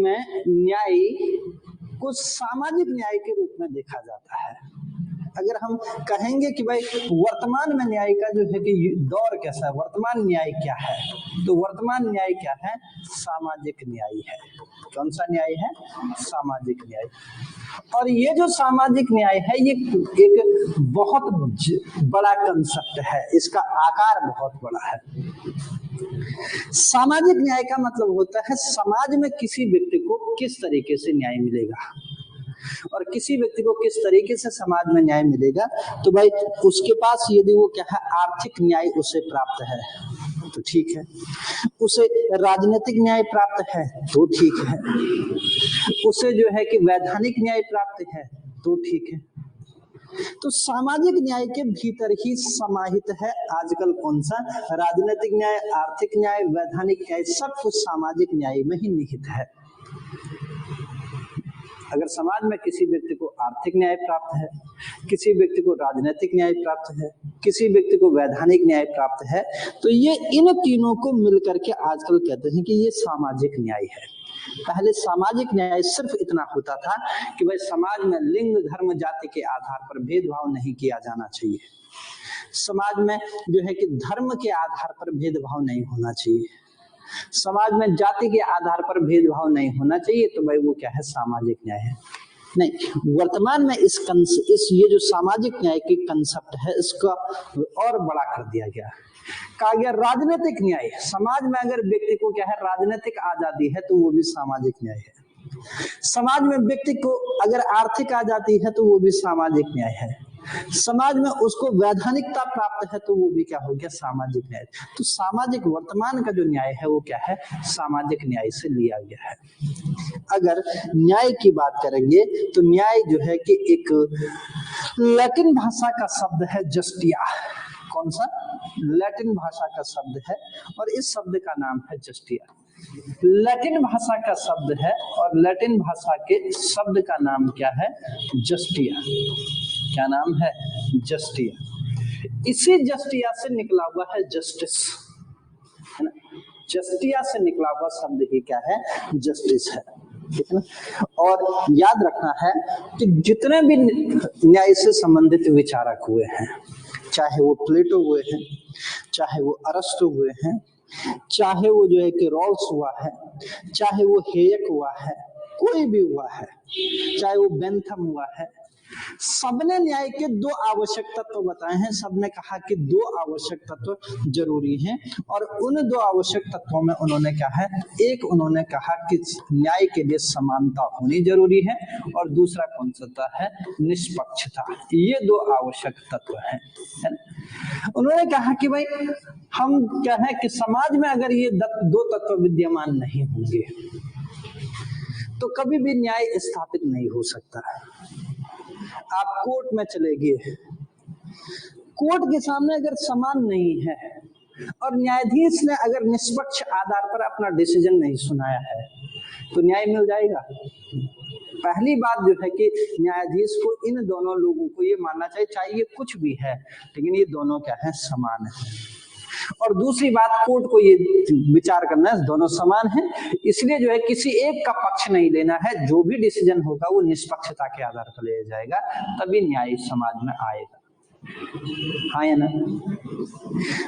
में न्याय को सामाजिक न्याय के रूप में देखा जाता है। अगर हम कहेंगे कि भाई वर्तमान में न्याय का जो है कि दौर कैसा है, वर्तमान न्याय क्या है, तो वर्तमान न्याय क्या है, सामाजिक न्याय है। कौन सा न्याय है? सामाजिक न्याय। और ये जो सामाजिक न्याय है ये एक बहुत बड़ा कंसेप्ट है, इसका आकार बहुत बड़ा है। सामाजिक न्याय का मतलब होता है समाज में किसी व्यक्ति को किस तरीके से न्याय मिलेगा, और किसी व्यक्ति को किस तरीके से समाज में न्याय मिलेगा। तो भाई उसके पास यदि वो क्या है, आर्थिक न्याय उसे प्राप्त है तो ठीक है, उसे राजनीतिक न्याय प्राप्त है तो ठीक है, उसे जो है कि वैधानिक न्याय प्राप्त है तो ठीक है। तो सामाजिक न्याय के भीतर ही समाहित है आजकल कौन सा, राजनीतिक न्याय, आर्थिक न्याय, वैधानिक न्याय, सब कुछ सामाजिक न्याय में ही निहित है। अगर समाज में किसी व्यक्ति को आर्थिक न्याय प्राप्त है, किसी व्यक्ति को राजनीतिक न्याय प्राप्त है, किसी व्यक्ति को वैधानिक न्याय प्राप्त है, तो ये इन तीनों को मिलकर के आजकल कहते हैं कि ये सामाजिक न्याय है। पहले सामाजिक न्याय सिर्फ इतना होता था कि भाई समाज में लिंग, धर्म, जाति के आधार पर भेदभाव नहीं किया जाना चाहिए, समाज में जो है कि धर्म के आधार पर भेदभाव नहीं होना चाहिए, समाज में जाति के आधार पर भेदभाव नहीं होना चाहिए, तो भाई वो क्या है, सामाजिक न्याय है। नहीं, वर्तमान में इस ये जो सामाजिक न्याय की कंसेप्ट है इसका और बड़ा कर दिया गया, कहा गया राजनीतिक न्याय। समाज में अगर व्यक्ति को क्या है, राजनीतिक आजादी है तो वो भी सामाजिक न्याय है। समाज में व्यक्ति को अगर आर्थिक आजादी है तो वो भी सामाजिक न्याय है। समाज में उसको वैधानिकता प्राप्त है तो वो भी क्या हो गया, सामाजिक न्याय। तो सामाजिक वर्तमान का जो न्याय है वो क्या है, सामाजिक न्याय से लिया गया है। अगर न्याय की बात करेंगे तो न्याय जो है कि एक लैटिन भाषा का शब्द है जस्टिया। कौन सा? लैटिन भाषा का शब्द है और इस शब्द का नाम है जस्टिया। लैटिन भाषा का शब्द है और लैटिन भाषा के शब्द का नाम क्या है, जस्टिया। क्या नाम है? जस्टिया। इसी जस्टिया से निकला हुआ है जस्टिस, है ना। जस्टिया से निकला हुआ शब्द ही क्या है, जस्टिस है, ठीक है ना। और याद रखना है कि जितने भी न्याय से संबंधित विचारक हुए हैं, चाहे वो प्लेटो हुए हैं, चाहे वो अरस्तु हुए हैं, चाहे वो जो है कि रॉल्स हुआ है, चाहे वो हेयक हुआ है, कोई भी हुआ है, चाहे वो बेंथम हुआ है, सबने न्याय के दो आवश्यक तत्व बताए हैं। सबने कहा कि दो आवश्यक तत्व जरूरी हैं और उन दो आवश्यक तत्वों में उन्होंने क्या है, एक उन्होंने कहा कि न्याय के लिए समानता होनी जरूरी है और दूसरा कौन सा है, निष्पक्षता। ये दो आवश्यक तत्व हैं, है ना। उन्होंने कहा कि भाई हम क्या है कि समाज में अगर ये दो तत्व विद्यमान नहीं होंगे तो कभी भी न्याय स्थापित नहीं हो सकता। आप कोर्ट में चले गए, कोर्ट के सामने अगर समान नहीं है और न्यायाधीश ने अगर निष्पक्ष आधार पर अपना डिसीजन नहीं सुनाया है तो न्याय मिल जाएगा। पहली बात जो है कि न्यायाधीश को इन दोनों लोगों को ये मानना चाहिए, चाहे ये कुछ भी है लेकिन ये दोनों क्या है, समान है। और दूसरी बात, कोर्ट को ये विचार करना है दोनों समान हैं, इसलिए जो है किसी एक का पक्ष नहीं लेना है, जो भी डिसीजन होगा वो निष्पक्षता के आधार पर लिया जाएगा, तभी न्याय समाज में आएगा। हाँ या ना?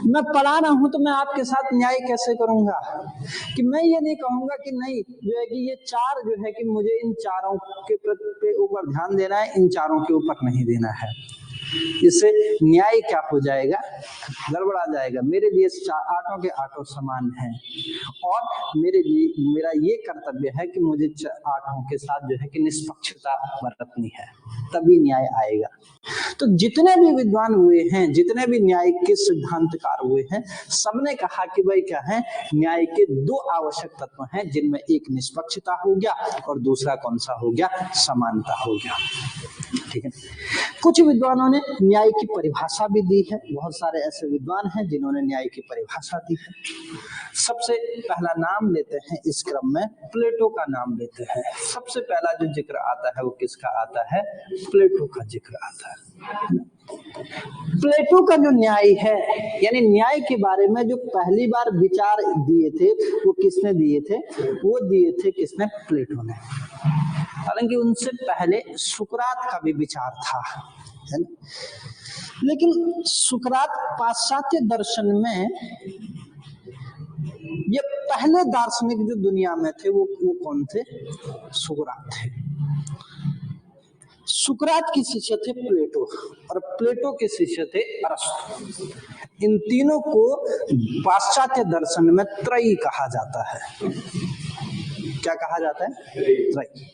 मैं पढ़ा रहा हूं तो मैं आपके साथ न्याय कैसे करूंगा कि मैं ये नहीं कहूंगा कि नहीं जो है कि ये चार जो है कि मुझे इन चारों के ऊपर ध्यान देना है, इन चारों के ऊपर नहीं देना है। इससे न्याय क्या हो जाएगा, गड़बड़ा जाएगा। मेरे लिए आठों के आठों समान हैं और मेरे लिए मेरा ये कर्तव्य है कि मुझे आठों के साथ जो है कि निष्पक्षता बरतनी है, तभी न्याय आएगा। तो जितने भी विद्वान हुए हैं, जितने भी न्याय के सिद्धांतकार हुए हैं, सबने कहा कि भाई क्या है, न्याय के दो आवश्यक तत्व हैं जिनमें एक निष्पक्षता हो गया और दूसरा कौन सा हो गया, समानता हो गया, ठीक है। कुछ विद्वानों ने न्याय की परिभाषा भी दी है, बहुत सारे ऐसे विद्वान हैं जिन्होंने न्याय की परिभाषा दी है। सबसे पहला नाम लेते हैं इस क्रम में, प्लेटो का नाम लेते हैं। सबसे पहला जो जिक्र आता है वो किसका आता है, प्लेटो का जिक्र आता है। प्लेटो का जो न्याय है, यानी न्याय के बारे में जो पहली बार विचार दिए थे वो किसने दिए थे? वो दिए थे किसने? प्लेटो ने। हालांकि उनसे पहले सुकरात का भी विचार था, है ना? लेकिन सुकरात पाश्चात्य दर्शन में ये पहले दार्शनिक जो दुनिया में थे वो कौन थे? सुकरात थे। सुकरात के शिष्य थे प्लेटो, और प्लेटो के शिष्य थे अरस्तु। इन तीनों को पाश्चात्य दर्शन में त्रयी कहा जाता है। क्या कहा जाता है? त्रयी।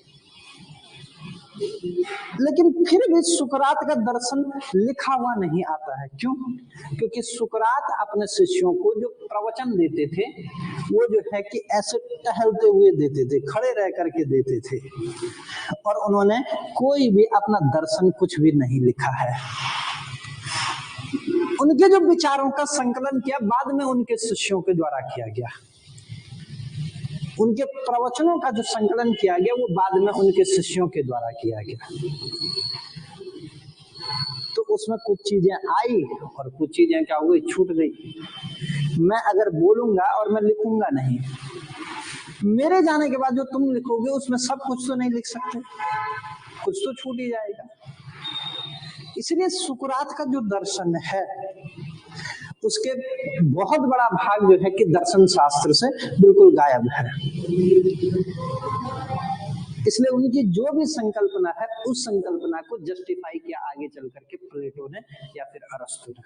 लेकिन फिर भी सुकरात का दर्शन लिखा हुआ नहीं आता है। क्यों? क्योंकि सुकरात अपने शिष्यों को जो प्रवचन देते थे वो जो है कि ऐसे टहलते हुए देते थे, खड़े रह करके देते थे, और उन्होंने कोई भी अपना दर्शन कुछ भी नहीं लिखा है। उनके जो विचारों का संकलन किया बाद में उनके शिष्यों के द्वारा किया गया। उनके प्रवचनों का जो संकलन किया गया वो बाद में उनके शिष्यों के द्वारा किया गया। तो उसमें कुछ चीजें आई और कुछ चीजें क्या हुई? छूट गई। मैं अगर बोलूंगा और मैं लिखूंगा नहीं, मेरे जाने के बाद जो तुम लिखोगे उसमें सब कुछ तो नहीं लिख सकते, कुछ तो छूट ही जाएगा। इसलिए सुकरात का जो दर्शन है उसके बहुत बड़ा भाग जो है कि दर्शन शास्त्र से बिल्कुल गायब है। इसलिए उनकी जो भी संकल्पना है उस संकल्पना को जस्टिफाई किया आगे चल करके प्लेटो ने या फिर अरस्तु ने।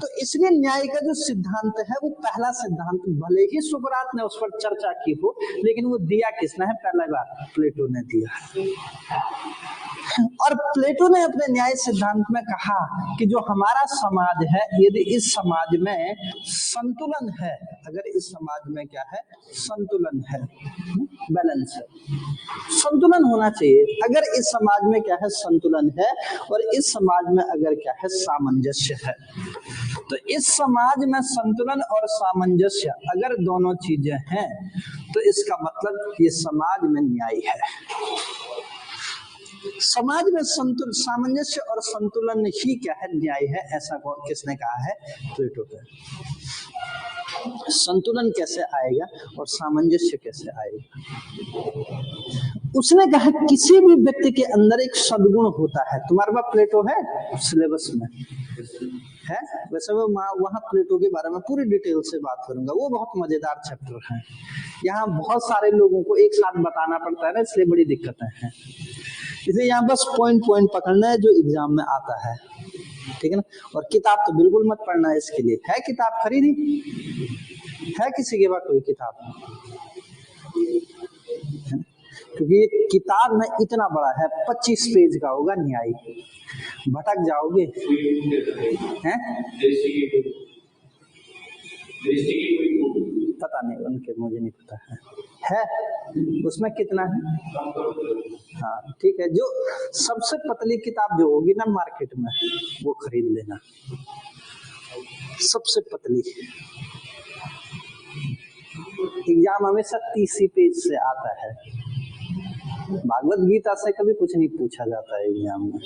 तो इसलिए न्याय का जो सिद्धांत है वो पहला सिद्धांत, भले ही सुकरात ने उस पर चर्चा की हो, लेकिन वो दिया किसने है? पहला बार प्लेटो ने दिया। और प्लेटो ने अपने न्याय सिद्धांत में कहा कि जो हमारा समाज है, यदि इस समाज में संतुलन है, अगर इस समाज में क्या है? संतुलन है, बैलेंस है, संतुलन होना चाहिए। अगर इस समाज में क्या है? संतुलन है, और इस समाज में अगर क्या है? सामंजस्य है, तो इस समाज में संतुलन और सामंजस्य अगर दोनों चीजें हैं तो इसका मतलब ये समाज में न्याय है। समाज में संतुलन, सामंजस्य और संतुलन ही क्या है? न्याय है। ऐसा किसने कहा है? प्लेटो ने। संतुलन कैसे आएगा और सामंजस्य कैसे आएगा? उसने कहा किसी भी व्यक्ति के अंदर एक सद्गुण होता है। तुम्हारे पास प्लेटो है सिलेबस में है? वैसे वो वहाँ प्लेटो के बारे में पूरी डिटेल से बात करूंगा, वो बहुत मजेदार चैप्टर है। यहाँ बहुत सारे लोगों को एक साथ बताना पड़ता है ना, इसलिए बड़ी दिक्कतें हैं। इसलिए यहाँ बस पॉइंट पकड़ना है जो एग्जाम में आता है, ठीक है ना। और किताब तो बिल्कुल मत पढ़ना है इसके लिए। है किताब खरीदी? है किसी के पास कोई किताब? क्योंकि किताब में इतना बड़ा है, 25 पेज का होगा न्याय। भटक जाओगे हैं? पता नहीं उनके, मुझे नहीं पता है उसमें कितना है। हाँ ठीक है, जो सबसे पतली किताब जो होगी ना मार्केट में वो खरीद लेना, सबसे पतली। एग्जाम हमेशा 30 पेज से आता है। भागवत गीता से कभी कुछ नहीं पूछा जाता है एग्जाम में।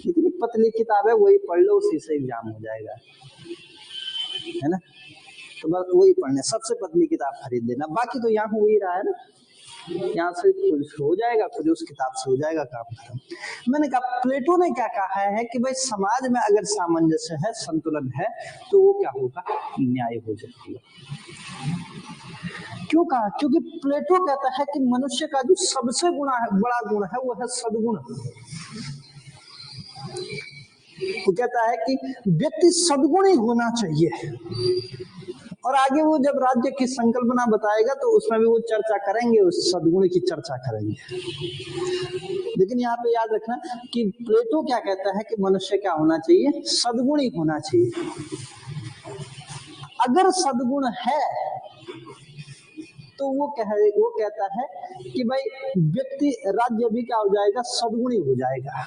इतनी पतली किताब है, वही पढ़ लो, उसी से एग्जाम हो जाएगा, है ना। तो बस वही पढ़ने, सबसे पतली किताब खरीद लेना। बाकी तो यहाँ हो ही रहा है ना, यहाँ से कुछ हो जाएगा, कुछ उस किताब से हो जाएगा, काम खत्म। मैंने कहा प्लेटो ने क्या कहा है कि भाई समाज में अगर सामंजस्य है, संतुलन है, तो वो क्या होगा? न्याय हो जाएगा। क्यों कहा? क्योंकि प्लेटो कहता है कि मनुष्य का जो सबसे बड़ा गुण है वो है सद्गुण। वो कहता है कि व्यक्ति सद्गुणी होना चाहिए। और आगे वो जब राज्य की संकल्पना बताएगा तो उसमें भी वो चर्चा करेंगे, उस सद्गुण की चर्चा करेंगे। लेकिन यहाँ पे याद रखना कि प्लेटो क्या कहता है कि मनुष्य क्या होना चाहिए? सद्गुणी होना चाहिए। अगर सद्गुण है तो वो कहता है कि भाई व्यक्ति, राज्य भी क्या हो जाएगा? सद्गुणी हो जाएगा।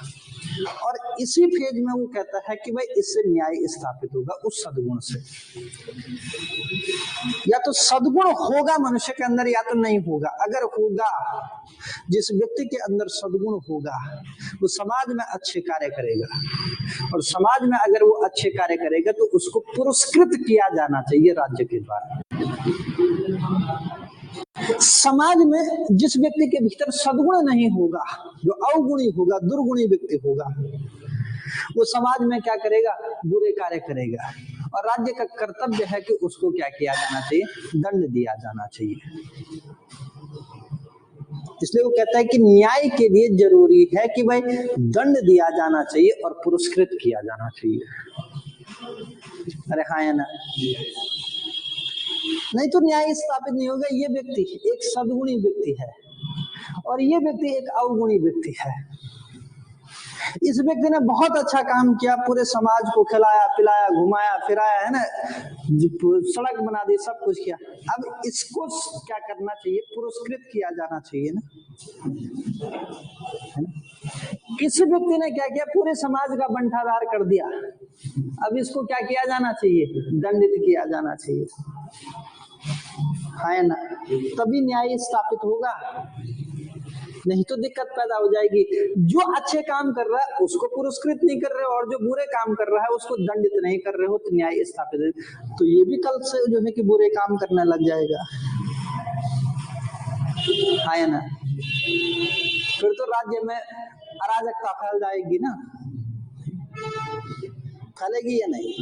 और इसी फेज में वो कहता है कि भाई इससे न्याय स्थापित होगा उस सद्गुण से। या तो सद्गुण होगा मनुष्य के अंदर या तो नहीं होगा। अगर होगा, जिस व्यक्ति के अंदर सद्गुण होगा वो समाज में अच्छे कार्य करेगा, और समाज में अगर वो अच्छे कार्य करेगा तो उसको पुरस्कृत किया जाना चाहिए राज्य के द्वारा। समाज में जिस व्यक्ति के भीतर सद्गुण नहीं होगा, जो अवगुणी होगा, दुर्गुणी व्यक्ति होगा, वो समाज में क्या करेगा, बुरे कार्य करेगा, और राज्य का कर्तव्य है कि उसको क्या किया जाना चाहिए, दंड दिया जाना चाहिए। इसलिए वो कहता है कि न्याय के लिए जरूरी है कि भाई दंड दिया जाना चाहिए और पुरस्कृत किया जाना चाहिए। अरे हाँ या ना? नहीं तो न्याय स्थापित नहीं होगा। ये व्यक्ति एक सद्गुणी व्यक्ति है और ये व्यक्ति एक अवगुणी व्यक्ति है। इस व्यक्ति ने बहुत अच्छा काम किया, पूरे समाज को खिलाया पिलाया घुमाया फिराया, है ना, सड़क बना दी, सब कुछ किया। अब इसको क्या करना चाहिए, पुरस्कृत किया जाना चाहिए ना, है ना। किसी व्यक्ति ने क्या किया, पूरे समाज का बंटाधार कर दिया, अब इसको क्या किया जाना चाहिए, दंडित किया जाना चाहिए, है ना। तभी न्याय स्थापित होगा, नहीं तो दिक्कत पैदा हो जाएगी। जो अच्छे काम कर रहा है उसको पुरस्कृत नहीं कर रहे हो, और जो बुरे काम कर रहा है उसको दंडित नहीं कर रहे हो, तो न्याय स्थापित है। तो ये भी कल से जो है कि बुरे काम करने लग जाएगा, है ना। फिर तो राज्य में अराजकता फैल जाएगी ना, फैलेगी या नहीं।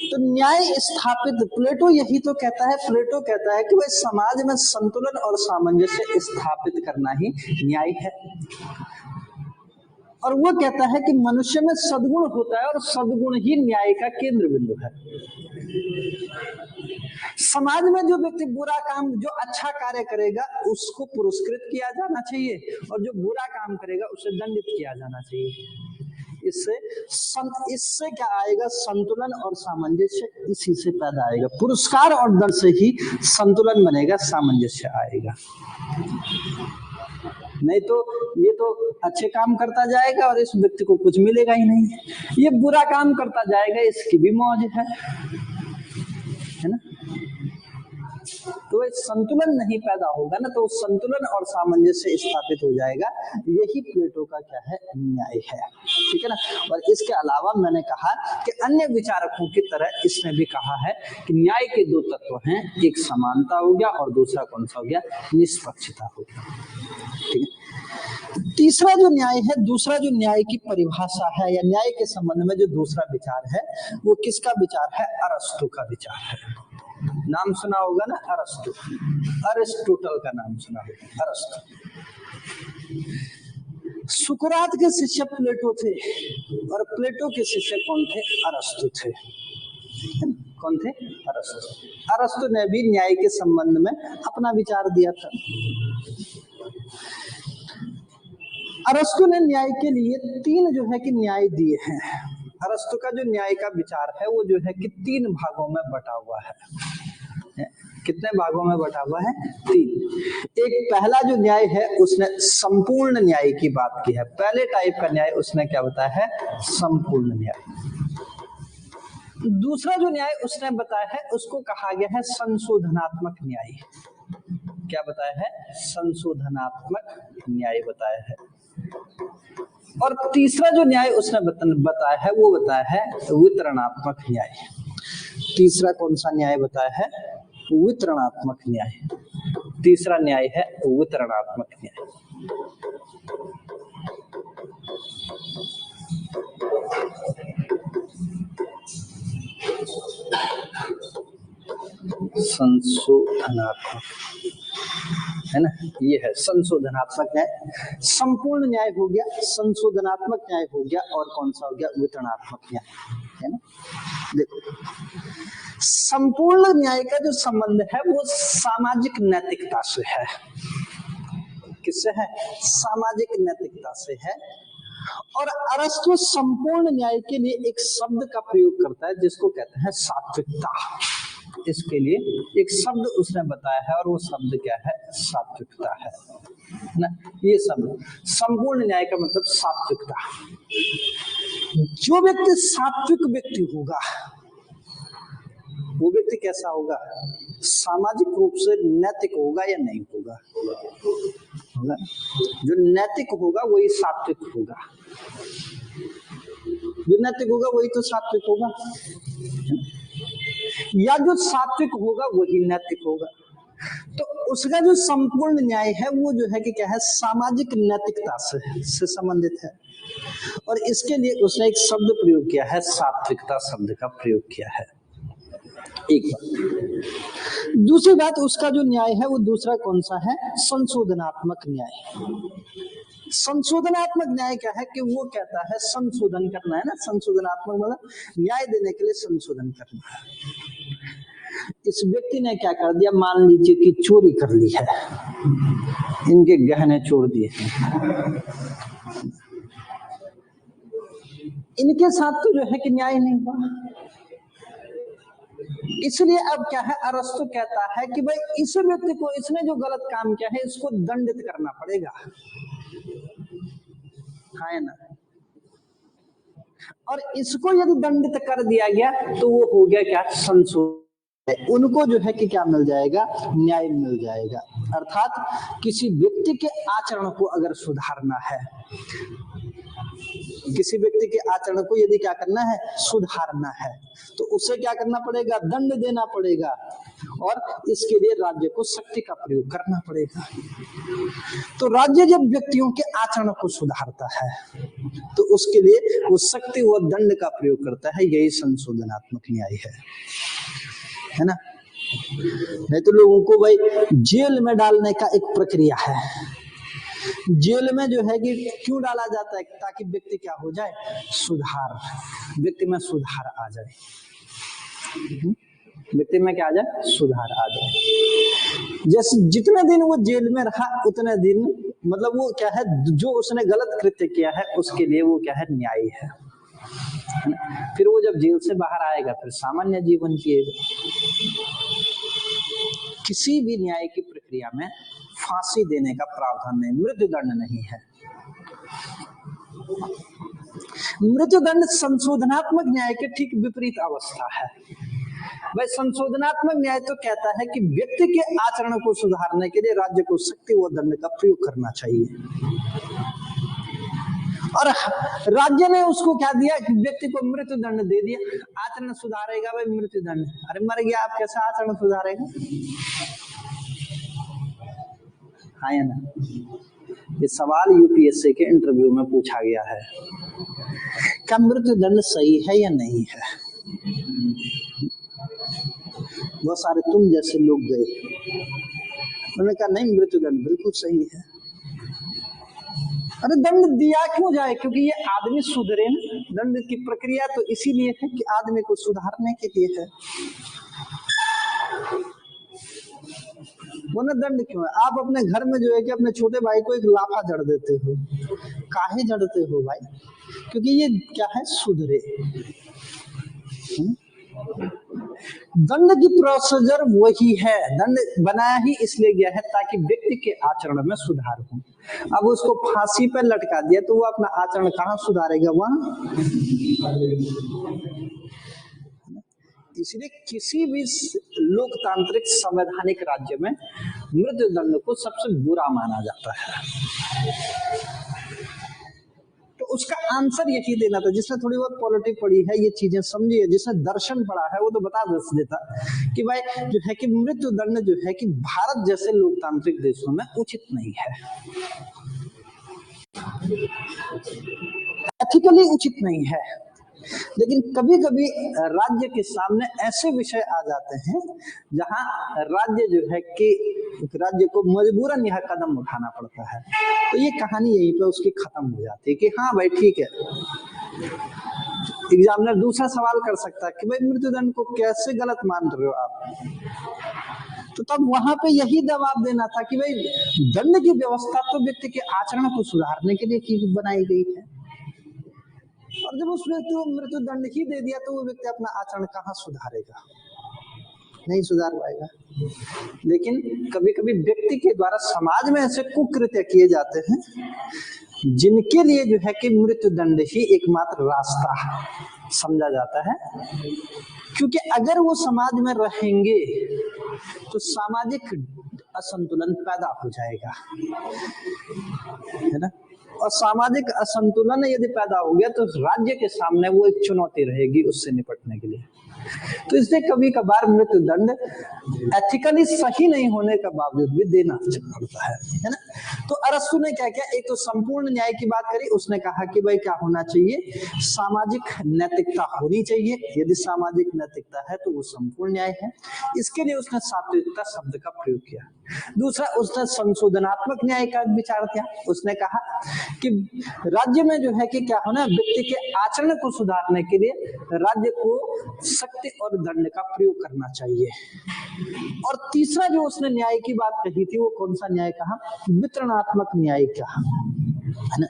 तो न्याय स्थापित, प्लेटो यही तो कहता है, प्लेटो कहता है कि भाई समाज में संतुलन और सामंजस्य स्थापित करना ही न्याय है। और वो कहता है कि मनुष्य में सद्गुण होता है और सद्गुण ही न्याय का केंद्र बिंदु है। समाज में जो व्यक्ति बुरा काम, जो अच्छा कार्य करेगा उसको पुरस्कृत किया जाना चाहिए, और जो बुरा काम करेगा उसे दंडित किया जाना चाहिए। इससे क्या आएगा, संतुलन और सामंजस्य इसी से पैदा आएगा। पुरस्कार और दंड से ही संतुलन बनेगा, सामंजस्य आएगा। नहीं तो ये तो अच्छे काम करता जाएगा और इस व्यक्ति को कुछ मिलेगा ही नहीं, ये बुरा काम करता जाएगा, इसकी भी मौज है ना। तो संतुलन नहीं पैदा होगा ना, तो संतुलन और सामंजस्य स्थापित हो जाएगा। यही प्लेटो का क्या है, न्याय है, ठीक है ना। और इसके अलावा मैंने कहा कि अन्य विचारकों की तरह इसने भी कहा है कि न्याय के दो तत्व हैं, एक समानता हो गया और दूसरा कौन सा हो गया, निष्पक्षता हो गया, ठीक है। तीसरा जो न्याय है, दूसरा जो न्याय की परिभाषा है या न्याय के संबंध में जो दूसरा विचार है, वो किसका विचार है, अरस्तु का विचार है। नाम सुना होगा ना, अरस्तु, अरिस्टोटल का नाम सुना होगा, अरस्तु। सुकरात के शिष्य प्लेटो थे और प्लेटो के शिष्य कौन थे, अरस्तु थे। कौन थे, अरस्तु। अरस्तु ने भी न्याय के संबंध में अपना विचार दिया था। अरस्तु ने न्याय के लिए तीन जो है कि न्याय दिए हैं। अरस्तु का जो न्याय का विचार है वो जो है कि तीन भागों में बटा हुआ है। कितने भागों में बटा हुआ है, तीन। एक पहला जो न्याय है उसने संपूर्ण न्याय की बात की है, पहले टाइप का न्याय उसने क्या बताया है, संपूर्ण न्याय। दूसरा जो न्याय उसने बताया है उसको कहा गया है संशोधनात्मक न्याय। क्या बताया है, संशोधनात्मक न्याय बताया है। और तीसरा जो न्याय उसने बताया है वो बताया है वितरणात्मक न्याय। तीसरा कौन सा न्याय बताया है, वितरणात्मक न्याय। तीसरा न्याय है वितरणात्मक न्याय। संशोधनात्मक है ना, ये है संशोधनात्मक न्याय। संपूर्ण न्याय हो गया, संशोधनात्मक न्याय हो गया, और कौन सा हो गया, वितरणात्मक न्याय, है ना। देखो, संपूर्ण न्याय का जो संबंध है वो सामाजिक नैतिकता से है। किससे है, सामाजिक नैतिकता से है। और अरस्तु संपूर्ण न्याय के लिए एक शब्द का प्रयोग करता है जिसको कहते हैं सात्विकता। इसके लिए एक शब्द उसने बताया है और वो शब्द क्या है? सात्विकता है ना। ये शब्द संपूर्ण न्याय का मतलब सात्विकता। जो व्यक्ति सात्विक व्यक्ति होगा वो व्यक्ति कैसा होगा? सामाजिक रूप से नैतिक होगा या नहीं होगा? होगा। जो नैतिक होगा वही सात्विक होगा, जो नैतिक होगा वही तो सात्विक होगा, या जो सात्विक होगा वही नैतिक होगा। तो उसका जो संपूर्ण न्याय है वो जो है कि क्या है? सामाजिक नैतिकता से संबंधित है। और इसके लिए उसने एक शब्द प्रयोग किया है, सात्विकता शब्द का प्रयोग किया है। एक बात। दूसरी बात, उसका जो न्याय है वो दूसरा कौन सा है? संशोधनात्मक न्याय। संशोधनात्मक न्याय क्या है कि वो कहता है संशोधन करना है ना। संशोधनात्मक मतलब न्याय देने के लिए संशोधन करना है। इस व्यक्ति ने क्या कर दिया? मान लीजिए कि चोरी कर ली है, इनके गहने चोर दिए हैं, इनके साथ तो जो है कि न्याय नहीं हुआ। इसलिए अब क्या है? अरस्तु कहता है कि भाई इस व्यक्ति को, इसने जो गलत काम किया है इसको दंडित करना पड़ेगा, है ना। और इसको यदि दंडित कर दिया गया तो वो हो गया क्या? संशोधन। उनको जो है कि क्या मिल जाएगा? न्याय मिल जाएगा। अर्थात किसी व्यक्ति के आचरण को अगर सुधारना है, किसी व्यक्ति के आचरण को यदि क्या करना है? सुधारना है, तो उसे क्या करना पड़ेगा? दंड देना पड़ेगा। और इसके लिए राज्य को शक्ति का प्रयोग करना पड़ेगा। तो राज्य जब व्यक्तियों के आचरण को सुधारता है तो उसके लिए वो शक्ति व दंड का प्रयोग करता है। यही संशोधनात्मक न्याय है ना। नहीं तो लोगों को भाई जेल में डालने का एक प्रक्रिया है। जेल में जो है कि क्यों डाला जाता है? ताकि व्यक्ति क्या हो जाए? सुधार, व्यक्ति में सुधार आ जाए। व्यक्ति में क्या आ जाए? सुधार आ जाए। जैसे जितने दिन वो जेल में रहा उतने दिन मतलब वो क्या है? जो उसने गलत कृत्य किया है उसके लिए वो क्या है? न्याय है। फिर वो जब जेल से बाहर आएगा फिर सामान्य जीवन जिएगा। किसी भी न्याय की प्रक्रिया में फांसी देने का प्रावधान नहीं, मृत्युदंड नहीं है। मृत्युदंड संशोधनात्मक न्याय के ठीक विपरीत अवस्था है। भाई संशोधनात्मक न्याय तो कहता है कि व्यक्ति के आचरण को सुधारने के लिए राज्य को शक्ति व दंड का प्रयोग करना चाहिए। और राज्य ने उसको क्या दिया कि व्यक्ति को मृत्युदंड दे दिया। आचरण सुधारेगा भाई? मृत्युदंड। अरे मर गया, आप कैसा आचरण सुधारेगा? हाँ या ना। ये सवाल यूपीएससी के इंटरव्यू में पूछा गया है, क्या मृत्युदंड सही है या नहीं है? बहुत सारे तुम जैसे लोग गए, उन्होंने कहा नहीं मृत्युदंड बिल्कुल सही है। अरे दंड दिया क्यों जाए? क्योंकि ये आदमी सुधरे ना। दंड की प्रक्रिया तो इसीलिए है कि आदमी को सुधारने के लिए है। वो ना दंड क्यों है? आप अपने घर में जो है कि अपने छोटे भाई को एक लाफा जड़ देते हो, काहे जड़ते हो भाई? क्योंकि ये क्या है? सुधरे। दंड की प्रोसीजर वही है। दंड बनाया ही इसलिए गया है ताकि व्यक्ति के आचरण में सुधार हो। अब उसको फांसी पर लटका दिया तो वो अपना आचरण कहाँ सुधारेगा? वहां। इसलिए किसी भी लोकतांत्रिक संवैधानिक राज्य में मृत्युदंड को सबसे बुरा माना जाता है। तो उसका आंसर यही देना था। जिसने थोड़ी बहुत पॉलिटिक्स पढ़ी है, ये चीजें समझी है, जिसने दर्शन पढ़ा है, वो तो बता देता कि भाई जो है कि मृत्युदंड जो है कि भारत जैसे लोकतांत्रिक देशों में उचित नहीं है, एथिकली उचित नहीं है। लेकिन कभी कभी राज्य के सामने ऐसे विषय आ जाते हैं जहां राज्य जो है कि राज्य को मजबूरन यह कदम उठाना पड़ता है। तो ये कहानी यहीं पे उसकी खत्म हो जाती है कि हाँ भाई ठीक है। एग्जामिनर दूसरा सवाल कर सकता है कि भाई मृत्युदंड को कैसे गलत मान रहे हो आप? तो तब वहां पे यही जवाब देना था कि भाई दंड की व्यवस्था तो व्यक्ति के आचरण को सुधारने के लिए की बनाई गई है, और जब उस व्यक्ति को मृत्युदंड ही दे दिया तो वो व्यक्ति अपना आचरण कहाँ सुधारेगा? नहीं सुधार पाएगा। लेकिन कभी कभी व्यक्ति के द्वारा समाज में ऐसे कुकृत्य किए जाते हैं जिनके लिए जो है कि मृत्युदंड ही एकमात्र रास्ता समझा जाता है, क्योंकि अगर वो समाज में रहेंगे तो सामाजिक असंतुलन पैदा हो जाएगा, है ना। और सामाजिक असंतुलन यदि पैदा हो गया तो राज्य के सामने वो एक चुनौती रहेगी उससे निपटने के लिए। तो इसलिए कभी कभार मृत्युदंड एथिकली सही नहीं होने का बावजूद भी देना पड़ता है ना। तो अरस्तु ने क्या किया, एक तो संपूर्ण न्याय की बात करी, उसने कहा कि भाई क्या होना चाहिए, सामाजिक नैतिकता होनी चाहिए, यदि सामाजिक नैतिकता है तो वो संपूर्ण न्याय है। इसके लिए उसने सात्विकता शब्द का प्रयोग किया। दूसरा, उसने संशोधनात्मक न्याय का विचार किया, उसने कहा कि राज्य में जो है कि क्या होना, व्यक्ति के आचरण को सुधारने के लिए राज्य को शक्ति और दंड का प्रयोग करना चाहिए। और तीसरा जो उसने न्याय की बात कही थी वो कौन सा न्याय कहा, वितरणात्मक न्याय कहा, है ना।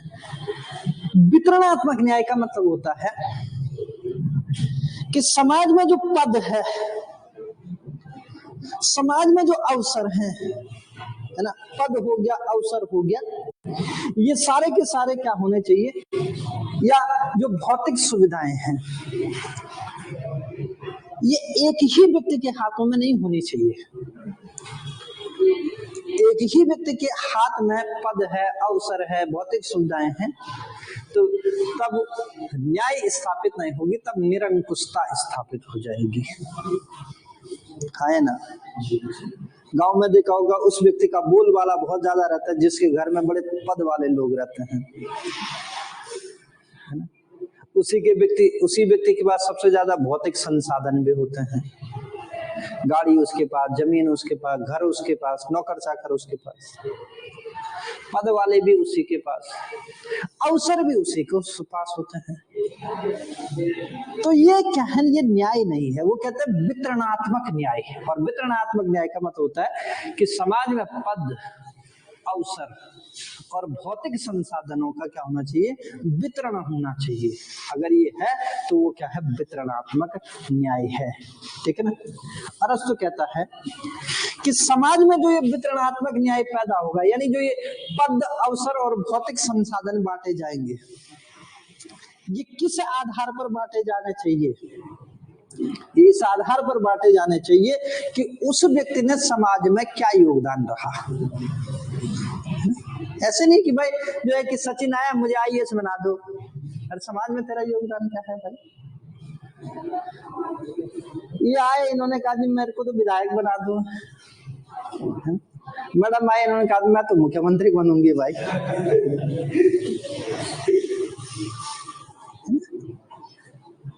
वितरणात्मक न्याय का मतलब होता है कि समाज में जो पद है, समाज में जो अवसर है ना, पद हो गया, अवसर हो गया, ये सारे के सारे क्या होने चाहिए, या जो भौतिक सुविधाएं हैं ये एक ही व्यक्ति के हाथों में नहीं होनी चाहिए। एक ही व्यक्ति के हाथ में पद है, अवसर है, भौतिक सुविधाएं हैं, तो तब न्याय स्थापित नहीं होगी, तब निरंकुशता स्थापित हो जाएगी, है ना। गांव में देखा होगा उस व्यक्ति का बोलबाला बहुत ज्यादा रहता है जिसके घर में बड़े पद वाले लोग रहते हैं, है ना। उसी व्यक्ति के पास सबसे ज्यादा भौतिक संसाधन भी होते हैं, गाड़ी उसके पास, जमीन उसके पास, घर उसके पास, नौकर चाकर उसके पास, पद वाले भी उसी के पास, अवसर भी उसी के पास होते हैं। तो ये क्या है, ये न्याय नहीं है, वो कहते हैं वितरणात्मक न्याय। और वितरणात्मक न्याय का मतलब होता है कि समाज में पद, अवसर और भौतिक संसाधनों का क्या होना चाहिए, वितरण होना चाहिए। अगर ये है तो वो क्या है, वितरणात्मक न्याय है, ठीक है ना। अरस्तु कहता है कि समाज में जो ये वितरणात्मक न्याय पैदा होगा, यानी जो ये पद, अवसर और भौतिक संसाधन बांटे जाएंगे, ये किस आधार पर बांटे जाने चाहिए, इस आधार पर बांटे जाने चाहिए कि उस व्यक्ति ने समाज में क्या योगदान रहा। ऐसे नहीं कि भाई जो है कि सचिन आया मुझे आईएएस बना दो, अरे समाज में तेरा योगदान क्या है भाई। ये आए, इन्होंने कहा मेरे को तो विधायक बना दो, मैडम आए, इन्होंने कहा मैं तो मुख्यमंत्री बनूंगी भाई।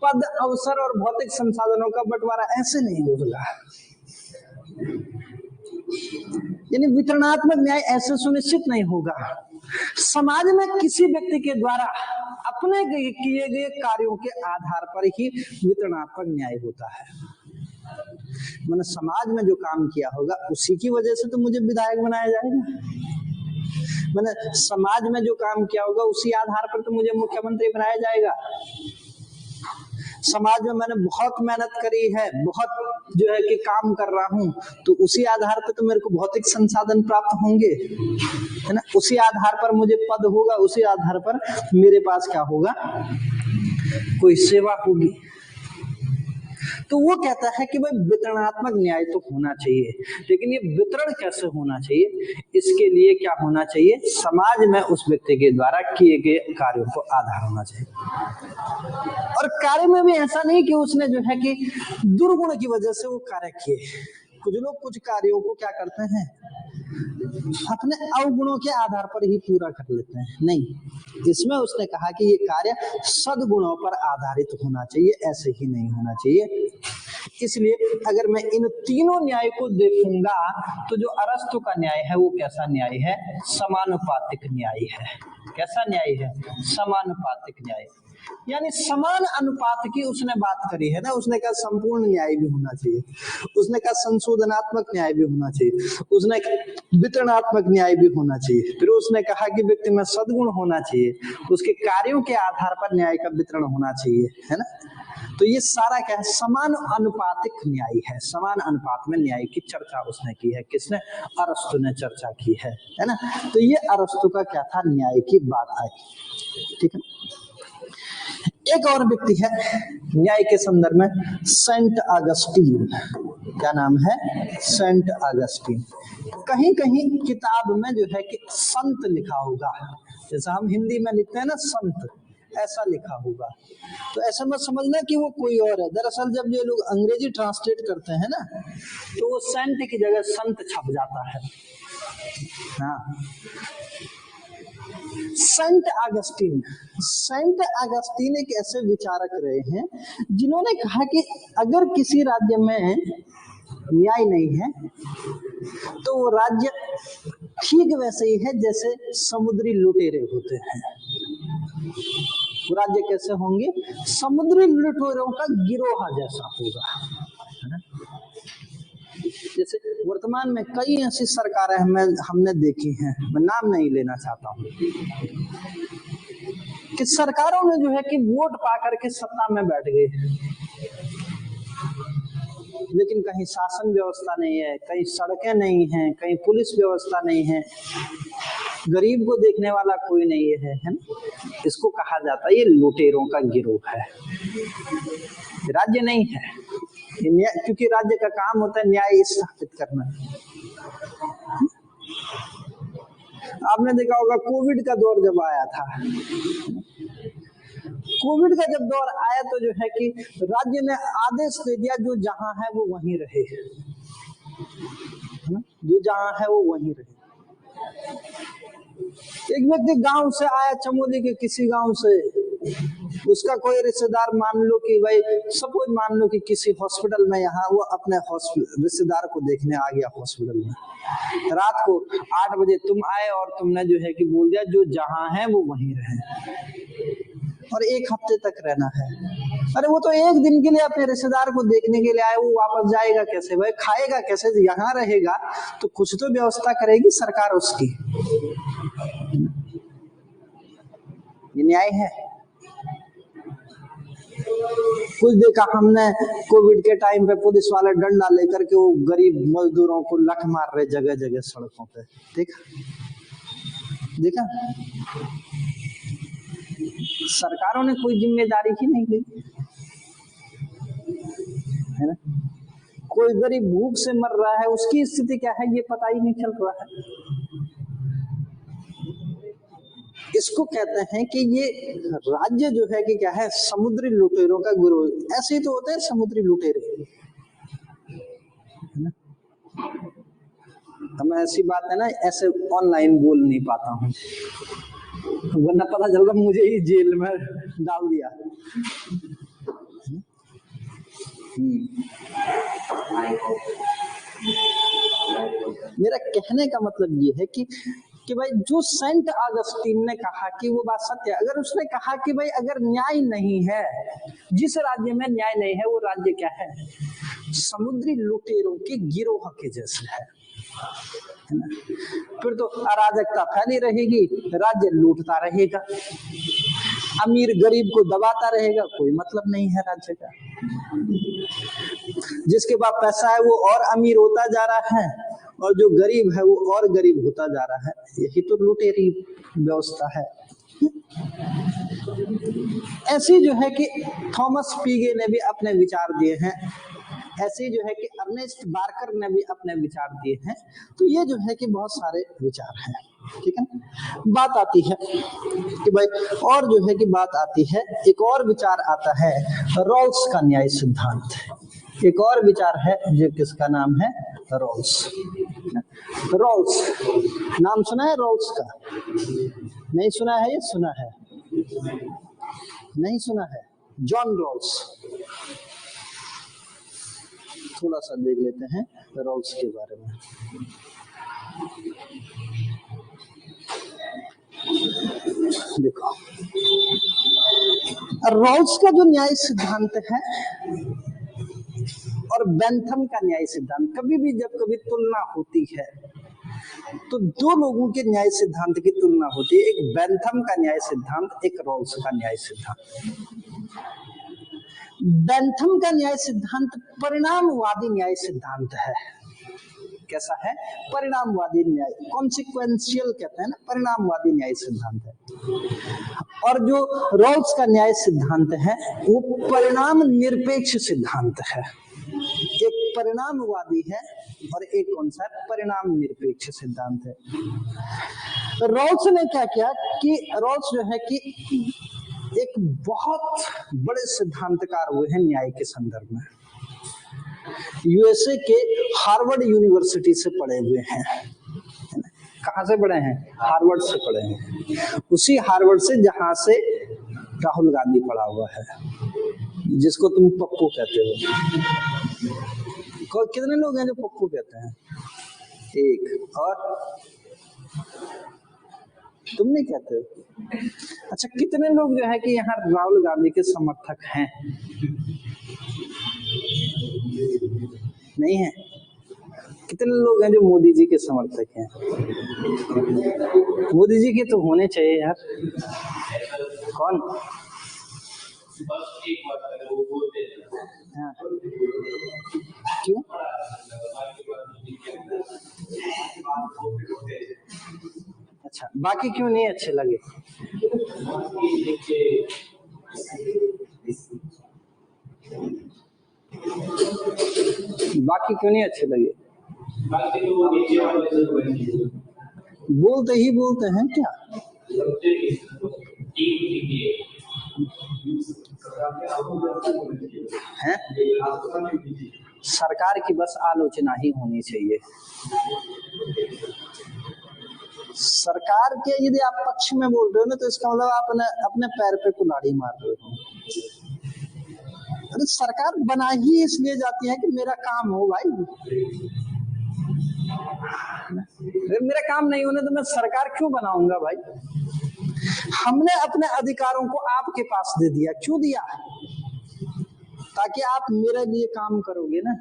पद, अवसर और भौतिक संसाधनों का बंटवारा ऐसे नहीं होगा, यानी वितरणात्मक न्याय ऐसे सुनिश्चित नहीं होगा। समाज में किसी व्यक्ति के द्वारा अपने किए गए कार्यों के आधार पर ही वितरणात्मक न्याय होता है। मैंने समाज में जो काम किया होगा उसी की वजह से तो मुझे विधायक बनाया जाएगा, मैंने समाज में जो काम किया होगा उसी आधार पर तो मुझे मुख्यमंत्री बनाया जाएगा। समाज में मैंने बहुत मेहनत करी है, बहुत जो है कि काम कर रहा हूं, तो उसी आधार पर तो मेरे को भौतिक संसाधन प्राप्त होंगे, है ना। उसी आधार पर मुझे पद होगा, उसी आधार पर मेरे पास क्या होगा, कोई सेवा होगी। तो वो कहता है कि भाई वितरणात्मक न्याय तो होना चाहिए, लेकिन ये वितरण कैसे होना चाहिए, इसके लिए क्या होना चाहिए, समाज में उस व्यक्ति के द्वारा किए गए कार्यों को आधार होना चाहिए। और कार्य में भी ऐसा नहीं कि उसने जो है कि दुर्गुण की वजह से वो कार्य किए। कुछ लोग कुछ कार्यों को क्या करते हैं, अपने अवगुणों के आधार पर ही पूरा कर लेते हैं, नहीं, इसमें उसने कहा कि ये कार्य सद्गुणों पर आधारित होना चाहिए, ऐसे ही नहीं होना चाहिए। इसलिए अगर मैं इन तीनों न्याय को देखूंगा तो जो अरस्तु का न्याय है वो कैसा न्याय है, समानुपातिक न्याय है। कैसा न्याय है, समानुपातिक न्याय। यानी समान अनुपात की उसने बात करी है ना। उसने कहा संपूर्ण न्याय भी होना चाहिए, उसने कहा संशोधनात्मक न्याय भी होना चाहिए, उसने वितरणात्मक न्याय भी होना चाहिए, फिर उसने कहा कि व्यक्ति में सद्गुण होना चाहिए, उसके कार्यों के आधार पर न्याय का वितरण होना चाहिए, है ना। तो ये सारा क्या है, समान अनुपातिक न्याय है। समान अनुपात में न्याय की चर्चा उसने की है। किसने? अरस्तु ने चर्चा की है ना। तो ये अरस्तु का क्या था, न्याय की बात आई, ठीक है। एक और व्यक्ति है न्याय के संदर्भ में, सेंट अगस्टीन। क्या नाम है? Saint Augustine. कहीं कहीं किताब में जो है कि संत लिखा होगा, जैसा हम हिंदी में लिखते हैं ना संत, ऐसा लिखा होगा। तो ऐसा मत समझना कि वो कोई और है। दरअसल जब ये लोग अंग्रेजी ट्रांसलेट करते हैं ना, तो वो सेंट की जगह संत छप जाता है। हाँ, सेंट अगस्टीन। सेंट अगस्टीन एक ऐसे विचारक रहे हैं जिन्होंने कहा कि अगर किसी राज्य में न्याय नहीं है तो वो राज्य ठीक वैसे ही है जैसे समुद्री लुटेरे होते हैं। वो राज्य कैसे होंगे? समुद्री लुटेरों का गिरोह जैसा होगा, है ना। जैसे वर्तमान में कई ऐसी सरकारें हमने देखी हैं, मैं नाम नहीं लेना चाहता हूँ, कि सरकारों ने जो है कि वोट पा करके सत्ता में बैठ गए, लेकिन कहीं शासन व्यवस्था नहीं है, कहीं सड़कें नहीं हैं, कहीं पुलिस व्यवस्था नहीं है, गरीब को देखने वाला कोई नहीं है ना। इसको कहा जाता है ये लुटेरों का गिरोह है, राज्य नहीं है। क्योंकि राज्य का काम होता है न्याय स्थापित करना। आपने देखा होगा कोविड का दौर जब आया था, कोविड का जब दौर आया तो जो है कि राज्य ने आदेश दे दिया जो जहां है वो वहीं रहे, जो जहां है वो वहीं रहे। एक व्यक्ति गांव से आया, चमोली के किसी गांव से, उसका कोई रिश्तेदार, मान लो कि भाई सपोज मान लो कि किसी हॉस्पिटल में, यहाँ वो अपने रिश्तेदार को देखने आ गया हॉस्पिटल में। रात को 8 बजे तुम आए और तुमने जो है कि बोल दिया जो जहां है वो वहीं रहे, और 1 हफ्ते तक रहना है। अरे वो तो 1 दिन के लिए अपने रिश्तेदार को देखने के लिए आए, वो वापस जाएगा कैसे भाई? खाएगा कैसे? यहाँ रहेगा तो कुछ तो व्यवस्था करेगी सरकार उसकी। ये न्याय है? कुछ देखा हमने कोविड के टाइम पे पुलिस वाले डंडा लेकर के वो गरीब मजदूरों को लठ मार रहे जगह जगह सड़कों पे, देखा? सरकारों ने कोई जिम्मेदारी ही नहीं ली, है ना। कोई गरीब भूख से मर रहा है, उसकी स्थिति क्या है ये पता ही नहीं चल रहा है। इसको कहते हैं कि ये राज्य जो है कि क्या है, समुद्री लुटेरों का गिरोह। ऐसे ही तो होते हैं समुद्री लुटेरे, है ना। मैं ऐसी बात है ना ऐसे ऑनलाइन बोल नहीं पाता हूँ, वरना पता चल रहा मुझे ही जेल में डाल दिया। मेरा कहने का मतलब ये है कि भाई जो सेंट अगस्टीन ने कहा कि वो बात सत्य है। अगर उसने कहा कि भाई अगर न्याय नहीं है, जिस राज्य में न्याय नहीं है वो राज्य क्या है? समुद्री लुटेरों के गिरोह के जैसे है ना। फिर तो अराजकता फैली रहेगी, राज्य लूटता रहेगा, अमीर गरीब को दबाता रहेगा, कोई मतलब नहीं है राज्य का। जिसके पास पैसा है वो और अमीर होता जा रहा है, और जो गरीब है वो और गरीब होता जा रहा है। यही तो लुटेरी व्यवस्था है। ऐसी जो है कि थॉमस पीगे ने भी अपने विचार दिए हैं, ऐसे जो है कि अर्नेस्ट बार्कर ने भी अपने विचार दिए हैं। तो ये जो है कि बहुत सारे विचार हैं, ठीक है। बात आती है कि भाई, और जो है कि बात आती है, एक और विचार आता है रॉल्स का न्याय सिद्धांत। एक और विचार है जो किसका नाम है? रॉल्स। रॉल्स नाम सुना है रॉल्स का? नहीं सुना है? ये सुना है? नहीं सुना है? John Rawls. थोड़ा सा देख लेते हैं रॉल्स के बारे में। देखो, रॉल्स का जो न्याय सिद्धांत है और बेंथम का न्याय सिद्धांत, कभी भी जब कभी तुलना होती है तो दो लोगों के न्याय सिद्धांत की तुलना होती है, एक बेंथम का न्याय सिद्धांत, एक रॉल्स का न्याय सिद्धांत। बेंथम का न्याय सिद्धांत परिणामवादी न्याय सिद्धांत है। कैसा है? परिणामवादी न्याय, कॉन्सिक्वेंशियल कहते हैं ना, परिणामवादी न्याय सिद्धांत है। और जो रॉल्स का न्याय सिद्धांत है वो परिणाम निरपेक्ष सिद्धांत है। एक परिणामवादी है और एक कौन सा? परिणाम निरपेक्ष सिद्धांत है। तो रॉल्स ने क्या किया कि रॉल्स जो है कि एक बहुत बड़े सिद्धांतकार हुए हैं न्याय के संदर्भ में। यूएसए के हार्वर्ड यूनिवर्सिटी से पढ़े हुए हैं। कहां से पढ़े हैं? हार्वर्ड से पढ़े हैं, उसी हार्वर्ड से जहां से राहुल गांधी पढ़ा हुआ है, जिसको तुम पप्पू कहते हो। कितने लोग हैं जो पप्पू कहते हैं? एक। और तुम नहीं कहते हो? अच्छा, कितने लोग जो है कि यहाँ राहुल गांधी के समर्थक हैं? नहीं है। कितने लोग हैं जो मोदी जी के समर्थक हैं? मोदी जी के तो होने चाहिए यार। कौन? हाँ। क्यों? अच्छा, बाकी क्यों नहीं अच्छे लगे? बाकी क्यों नहीं अच्छे लगे? बोलते ही बोलते हैं क्या? है? सरकार की बस आलोचना ही होनी चाहिए। सरकार के यदि आप पक्ष में बोल रहे हो ना तो इसका मतलब आप अपने पैर पे कुल्हाड़ी मार रहे हो। अरे सरकार बना ही इसलिए जाती है कि मेरा काम हो भाई। मेरा काम नहीं होने तो मैं सरकार क्यों बनाऊंगा भाई? हमने अपने अधिकारों को आपके पास दे दिया। क्यों दिया? ताकि आप मेरे लिए काम करोगे ना।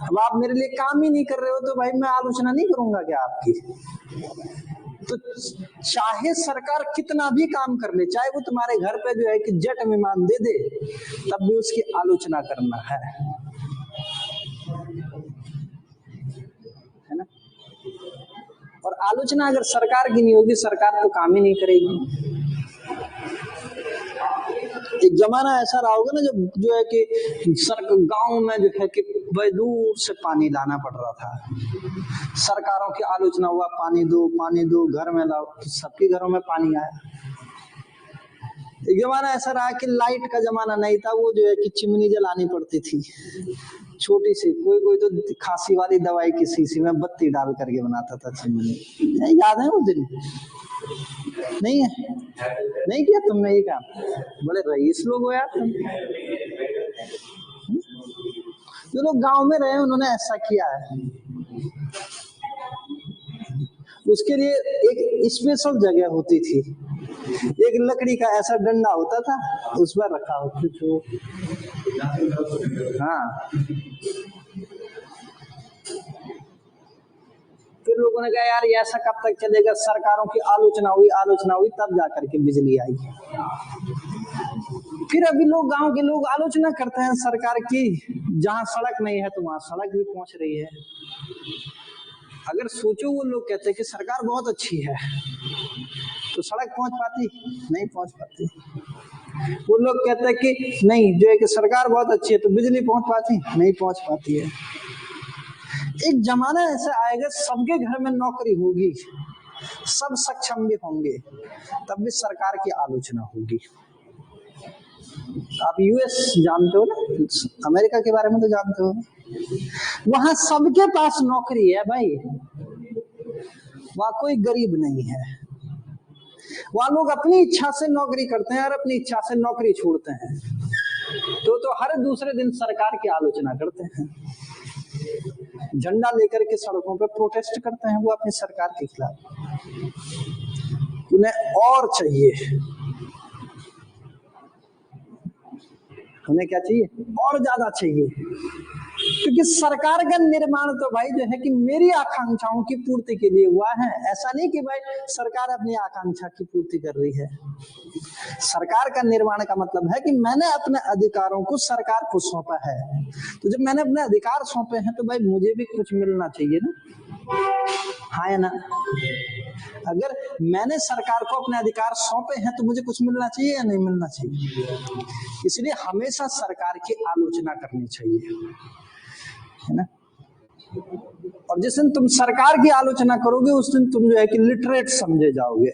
अब आप मेरे लिए काम ही नहीं कर रहे हो तो भाई मैं आलोचना नहीं करूंगा क्या आपकी? तो चाहे सरकार कितना भी काम कर ले, चाहे वो तुम्हारे घर पे जो है कि जेट विमान दे दे, तब भी उसकी आलोचना करना है ना। और आलोचना अगर सरकार की नहीं होगी, सरकार तो काम ही नहीं करेगी। एक जमाना ऐसा रहा होगा ना जब जो है कि गांव में जो है कि बड़ी दूर से पानी लाना पड़ रहा था, सरकारों की आलोचना हुआ, पानी दो घर में लाओ, तो सबके घरों में पानी आया। एक जमाना ऐसा रहा कि लाइट का जमाना नहीं था, वो जो है कि चिमनी जलानी पड़ती थी छोटी सी, कोई तो खांसी वाली दवाई की शीशी में बत्ती डाल करके बनाता था चिमनी। याद है वो दिन? नहीं है? नहीं किया तुमने ये काम? बड़े रईस लोग हो यार तुम। जो लोग गांव में रहे उन्होंने ऐसा किया है। उसके लिए एक स्पेशल जगह होती थी, एक लकड़ी का ऐसा डंडा होता था, उस पर रखा होता था। हाँ, फिर लोगों ने कहा यार ये ऐसा कब तक चलेगा? सरकारों की आलोचना हुई तब जाकर के बिजली आई। फिर अभी लोग, गांव के लोग आलोचना करते हैं सरकार की, जहां सड़क नहीं है तो वहां सड़क भी पहुंच रही है। अगर सोचो, वो लोग कहते हैं कि सरकार बहुत अच्छी है, तो सड़क पहुंच पाती? नहीं पहुंच पाती। वो लोग कहते हैं कि नहीं, जो है कि सरकार बहुत अच्छी है, तो बिजली पहुंच पाती? नहीं पहुंच पाती है। एक जमाना ऐसा आएगा सबके घर में नौकरी होगी, सब सक्षम भी होंगे, तब भी सरकार की आलोचना होगी। आप यूएस जानते हो ना, अमेरिका के बारे में तो जानते हो। वहां सबके पास नौकरी है भाई, वहां कोई गरीब नहीं है। वहां लोग अपनी इच्छा से नौकरी करते हैं और अपनी इच्छा से नौकरी छोड़ते हैं। तो हर दूसरे दिन सरकार की आलोचना करते हैं, झंडा लेकर के सड़कों पे प्रोटेस्ट करते हैं वो अपनी सरकार के खिलाफ। उन्हें और चाहिए, उन्हें क्या चाहिए? और ज्यादा चाहिए, क्योंकि सरकार का निर्माण तो भाई जो है कि मेरी आकांक्षाओं की पूर्ति के लिए हुआ है। ऐसा नहीं कि भाई सरकार अपनी आकांक्षा की पूर्ति कर रही है। सरकार का निर्माण का मतलब है कि मैंने अपने अधिकारों को सरकार को सौंपा है, तो जब मैंने अपने अधिकार सौंपे हैं तो भाई मुझे भी कुछ मिलना चाहिए ना, हाँ या ना? अगर मैंने सरकार को अपने अधिकार सौंपे हैं तो मुझे कुछ मिलना चाहिए या नहीं मिलना चाहिए? इसलिए हमेशा सरकार की आलोचना करनी चाहिए, है ना? और जिस दिन तुम सरकार की आलोचना करोगे उस दिन तुम जो है कि लिटरेट समझे जाओगे।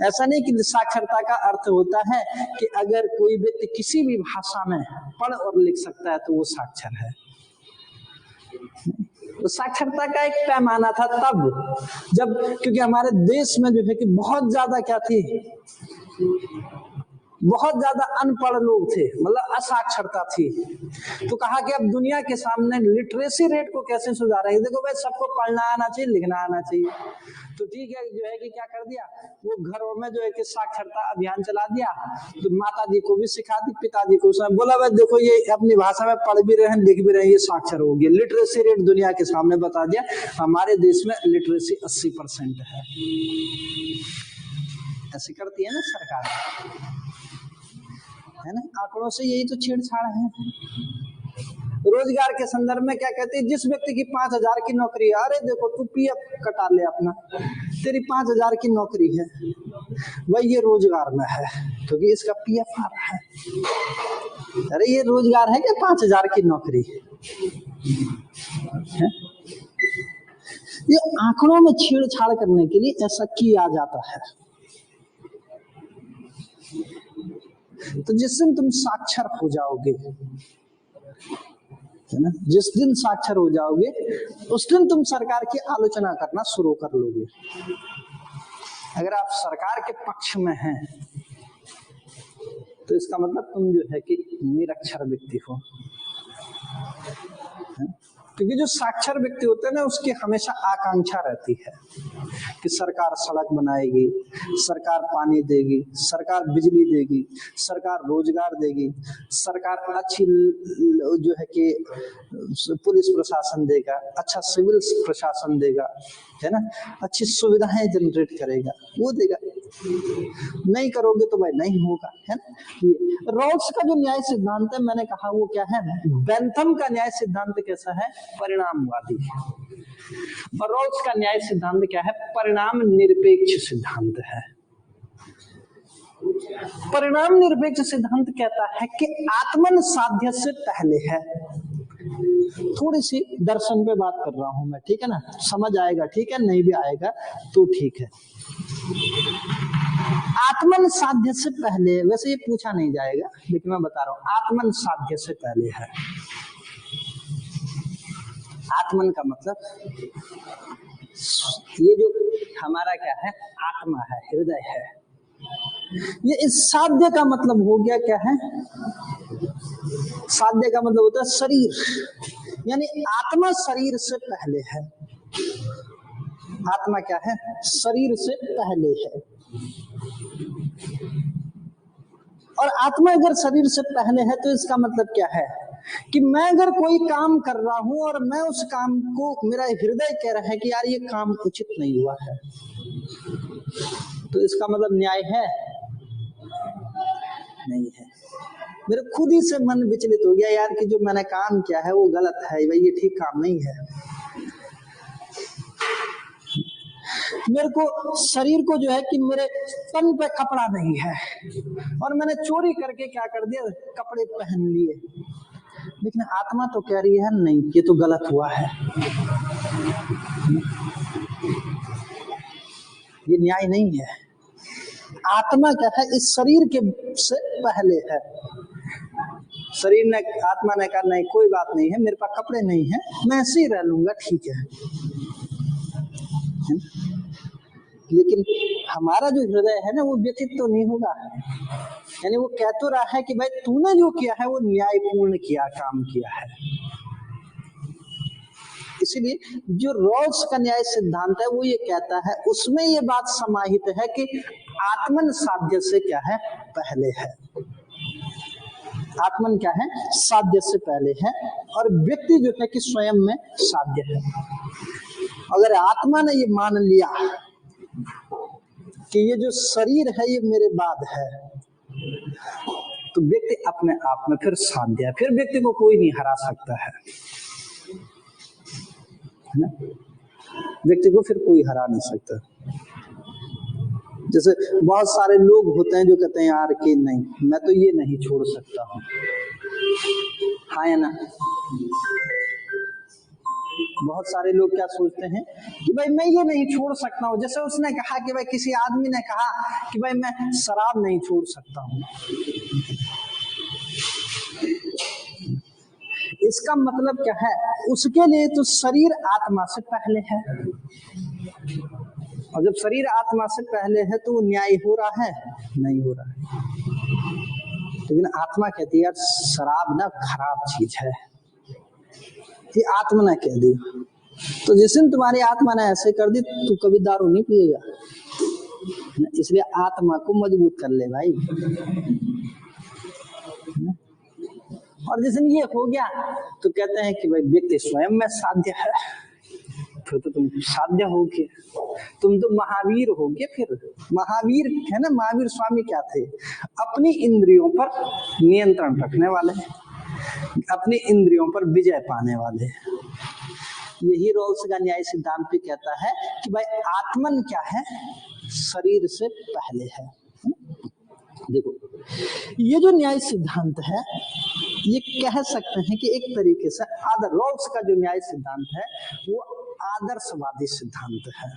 ऐसा नहीं कि साक्षरता का अर्थ होता है कि अगर कोई व्यक्ति किसी भी भाषा में पढ़ और लिख सकता है तो वो साक्षर है। तो साक्षरता का एक पैमाना था तब जब, क्योंकि हमारे देश में जो है कि बहुत ज्यादा क्या थी, बहुत ज्यादा अनपढ़ लोग थे, मतलब असाक्षरता थी। तो कहा कि अब दुनिया के सामने लिटरेसी रेट को कैसे सुधारेंगे? देखो भाई सबको पढ़ना आना चाहिए, लिखना आना चाहिए। तो ठीक है, जो है कि क्या कर दिया, वो घरों में जो है कि साक्षरता अभियान चला दिया। तो माता जी को भी सिखा दी, पिताजी को बोला भाई देखो ये अपनी भाषा में पढ़ भी रहे हैं, लिख भी रहे हैं, ये साक्षर हो गया। लिटरेसी रेट दुनिया के सामने बता दिया। हमारे देश में लिटरेसी 80% है। ऐसे करती है ना सरकार, है ना? आंकड़ों से यही तो छेड़छाड़ है। रोजगार के संदर्भ में क्या कहते हैं, जिस व्यक्ति की 5,000 की नौकरी है, अरे देखो तू पीएफ कटा ले अपना, तेरी 5,000 की नौकरी है, भाई ये रोजगार में है क्योंकि इसका पीएफ आ रहा है। अरे ये रोजगार है क्या 5,000 की नौकरी है? ये आंकड़ों में छेड़छाड़ करने के लिए ऐसा किया जाता है। तो जिस दिन तुम साक्षर हो जाओगे, है ना, जिस दिन साक्षर हो जाओगे उस दिन तुम सरकार की आलोचना करना शुरू कर लोगे। अगर आप सरकार के पक्ष में हैं तो इसका मतलब तुम जो है कि निरक्षर व्यक्ति हो, क्योंकि जो साक्षर व्यक्ति होते हैं ना उसकी हमेशा आकांक्षा रहती है कि सरकार सड़क बनाएगी, सरकार पानी देगी, सरकार बिजली देगी, सरकार रोजगार देगी, सरकार अच्छी जो है कि पुलिस प्रशासन देगा, अच्छा सिविल प्रशासन देगा, है ना, अच्छी सुविधाएं जनरेट करेगा, वो देगा। नहीं करोगे तो भाई नहीं होगा, है ना? रॉल्स का जो न्याय सिद्धांत है, मैंने कहा वो क्या है, बेंथम का न्याय सिद्धांत कैसा है, परिणामवादी। और रॉल्स का न्याय सिद्धांत क्या है, परिणाम निरपेक्ष सिद्धांत है। परिणाम निरपेक्ष सिद्धांत कहता है कि आत्मन साध्य से पहले है। थोड़ी सी दर्शन पे बात कर रहा हूं मैं, ठीक है ना? समझ आएगा ठीक है, नहीं भी आएगा तो ठीक है। आत्मन साध्य से पहले, वैसे ये पूछा नहीं जाएगा लेकिन मैं बता रहा हूं, आत्मन साध्य से पहले है। आत्मन का मतलब ये जो हमारा क्या है, आत्मा है, हृदय है, ये इस साध्य का मतलब हो गया क्या है, साध्य का मतलब होता है शरीर, यानी आत्मा शरीर से पहले है। आत्मा क्या है, शरीर से पहले है। और आत्मा अगर शरीर से पहले है तो इसका मतलब क्या है कि मैं अगर कोई काम कर रहा हूं और मैं उस काम को, मेरा हृदय कह रहा है कि यार ये काम उचित नहीं हुआ है, तो इसका मतलब न्याय है, नहीं है। मेरे खुद ही से मन विचलित हो गया यार कि जो मैंने काम किया है वो गलत है, भाई ये ठीक काम नहीं है। मेरे को शरीर को जो है कि मेरे तन पे कपड़ा नहीं है और मैंने चोरी करके क्या कर दिया, कपड़े पहन लिए, लेकिन आत्मा तो कह रही है नहीं ये तो गलत हुआ है। ये न्याय नहीं है। आत्मा क्या है, इस शरीर के से पहले है। शरीर ने, आत्मा ने कहा नहीं कोई बात नहीं है, मेरे पास कपड़े नहीं है, मैं ऐसे ही रह लूंगा, ठीक है। लेकिन हमारा जो हृदय है ना वो व्यथित तो नहीं होगा, यानी वो कह तो रहा है कि भाई तूने जो किया है वो न्यायपूर्ण किया, काम किया है। इसीलिए जो रॉल्स का न्याय सिद्धांत है वो ये कहता है, उसमें ये बात समाहित है कि आत्मन साध्य से क्या है, पहले है। आत्मन क्या है, साध्य से पहले है, और व्यक्ति जो है कि स्वयं में साध्य है। अगर आत्मा ने ये मान लिया कि ये जो शरीर है ये मेरे बाद है, तो व्यक्ति अपने आप में फिर साध्य है, फिर व्यक्ति को कोई नहीं हरा सकता है ना, व्यक्ति को फिर कोई हरा नहीं सकता। जैसे बहुत सारे लोग होते हैं जो कहते हैं यार कि नहीं मैं तो ये नहीं छोड़ सकता हूँ, हाँ या ना। बहुत सारे लोग क्या सोचते हैं कि भाई मैं ये नहीं छोड़ सकता हूँ, जैसे उसने कहा कि भाई किसी आदमी ने कहा कि भाई मैं शराब नहीं छोड़ सकता हूँ, इसका मतलब क्या है, उसके लिए तो शरीर आत्मा से पहले है, और जब शरीर आत्मा से पहले है तो वो न्याय हो रहा है, नहीं हो रहा है। लेकिन आत्मा कहती है यार शराब ना खराब चीज है, ये आत्मा ने कह दी, तो जिस दिन तुम्हारी आत्मा ने ऐसे कर दी तू कभी दारू नहीं पिएगा, इसलिए आत्मा को मजबूत कर ले भाई। और जिस दिन ये हो गया तो कहते हैं कि भाई व्यक्ति स्वयं में साध्य है, फिर तो तुम साध्य हो गए, तुम तो महावीर हो गए। फिर महावीर है ना, महावीर स्वामी क्या थे, अपनी इंद्रियों पर नियंत्रण रखने वाले, अपनी इंद्रियों पर विजय पाने वाले। यही रोल्स का न्याय सिद्धांत भी कहता है कि भाई आत्मन क्या है, शरीर से पहले है। देखो ये जो न्याय सिद्धांत है ये कह सकते हैं कि एक तरीके से आदर रोल्स का जो न्याय सिद्धांत है वो आदर्शवादी सिद्धांत है।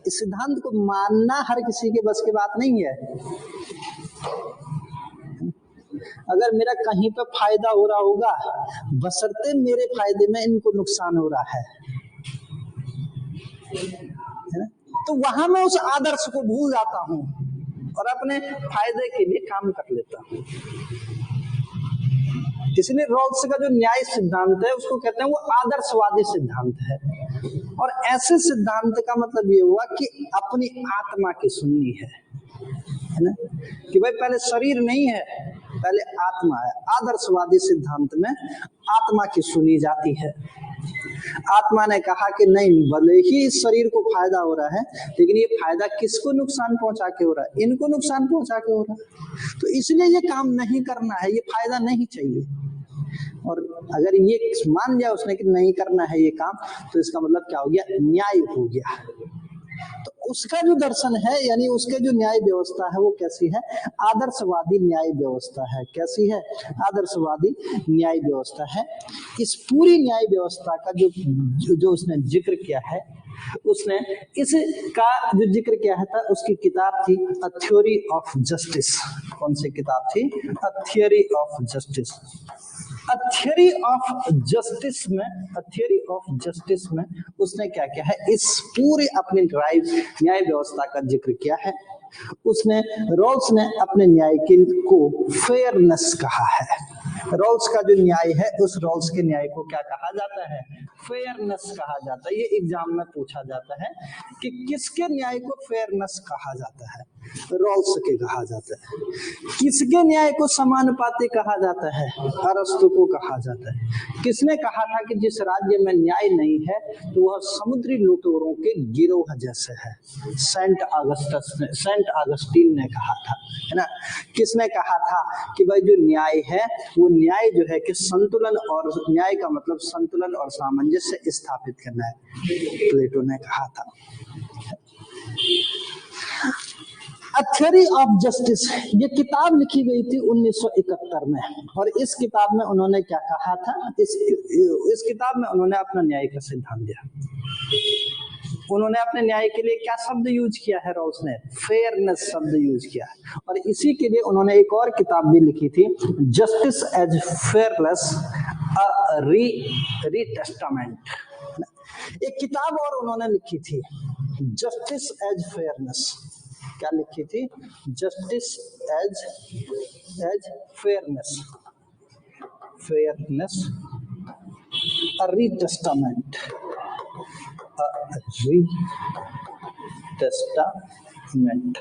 इस सिद्धांत को मानना हर किसी के बस की बात नहीं है। अगर मेरा कहीं पे फायदा हो रहा होगा, बशर्ते मेरे फायदे में इनको नुकसान हो रहा है ना, तो वहां मैं उस आदर्श को भूल जाता हूं और अपने फायदे के लिए काम कर लेता हूं। इसलिए रॉल्स का जो न्याय सिद्धांत है उसको कहते हैं वो आदर्शवादी सिद्धांत है। और ऐसे सिद्धांत का मतलब ये हुआ कि अपनी आत्मा की सुननी है ना, कि भाई पहले शरीर नहीं है पहले आत्मा है। आदर्शवादी सिद्धांत में आत्मा की सुनी जाती है। आत्मा ने कहा कि नहीं, भले ही इस शरीर को फायदा हो रहा है लेकिन ये फायदा किसको नुकसान पहुंचा के हो रहा है, इनको नुकसान पहुंचा के हो रहा है, तो इसलिए ये काम नहीं करना है, ये फायदा नहीं चाहिए। और अगर ये मान लिया उसने कि नहीं करना है ये काम, तो इसका मतलब क्या हो गया, न्याय हो गया। तो उसका जो दर्शन है यानी उसके जो न्याय व्यवस्था है वो कैसी है, आदर्शवादी न्याय व्यवस्था है। कैसी है, आदर्शवादी न्याय व्यवस्था है। इस पूरी न्याय व्यवस्था का जो उसने जिक्र किया है, उसने इसका जो जिक्र किया है था उसकी किताब थी अ थ्योरी ऑफ जस्टिस। कौन सी किताब थी, a theory of justice. A theory of justice में, अ थ्योरी ऑफ जस्टिस में उसने क्या किया है, इस पूरे अपने न्याय व्यवस्था का जिक्र किया है। उसने रॉल्स ने अपने न्याय को फेयरनेस कहा है। रॉल्स का जो न्याय है उस रॉल्स के न्याय को क्या कहा जाता है, फेयरनेस कहा जाता है। ये एग्जाम में पूछा जाता है कि किसके न्याय को फेयरनेस कहा जाता है, रॉल्स के कहा जाता है। किसके न्याय को समानुपाती कहा जाता है, अरस्तु को कहा जाता है। किसने कहा था कि जिस राज्य में न्याय नहीं है तो वह समुद्री लुटेरों के गिरोह जैसे है, सेंट ऑगस्टीन ने कहा था, है ना। किसने कहा था कि भाई जो न्याय है वो न्याय जो है कि संतुलन, और न्याय का मतलब संतुलन और सामंजस्य स्थापित करना है, प्लेटो ने कहा था। अ थ्योरी ऑफ जस्टिस ये किताब लिखी गई थी 1971 में, और इस किताब में उन्होंने क्या कहा था, इस किताब में उन्होंने अपना न्याय का सिद्धांत दिया। उन्होंने अपने न्याय के लिए क्या शब्द यूज किया है, रॉल्स ने फेयरनेस शब्द यूज किया है। और इसी के लिए उन्होंने एक और किताब भी लिखी थी, जस्टिस एज फेयरनेस अ रीटेस्टामेंट। एक किताब और उन्होंने लिखी थी, जस्टिस एज फेयरनेस। क्या लिखी थी, जस्टिस एज फेयरनेस, फेयरनेस अ रीटेस्टामेंट, रीटेस्टामेंट।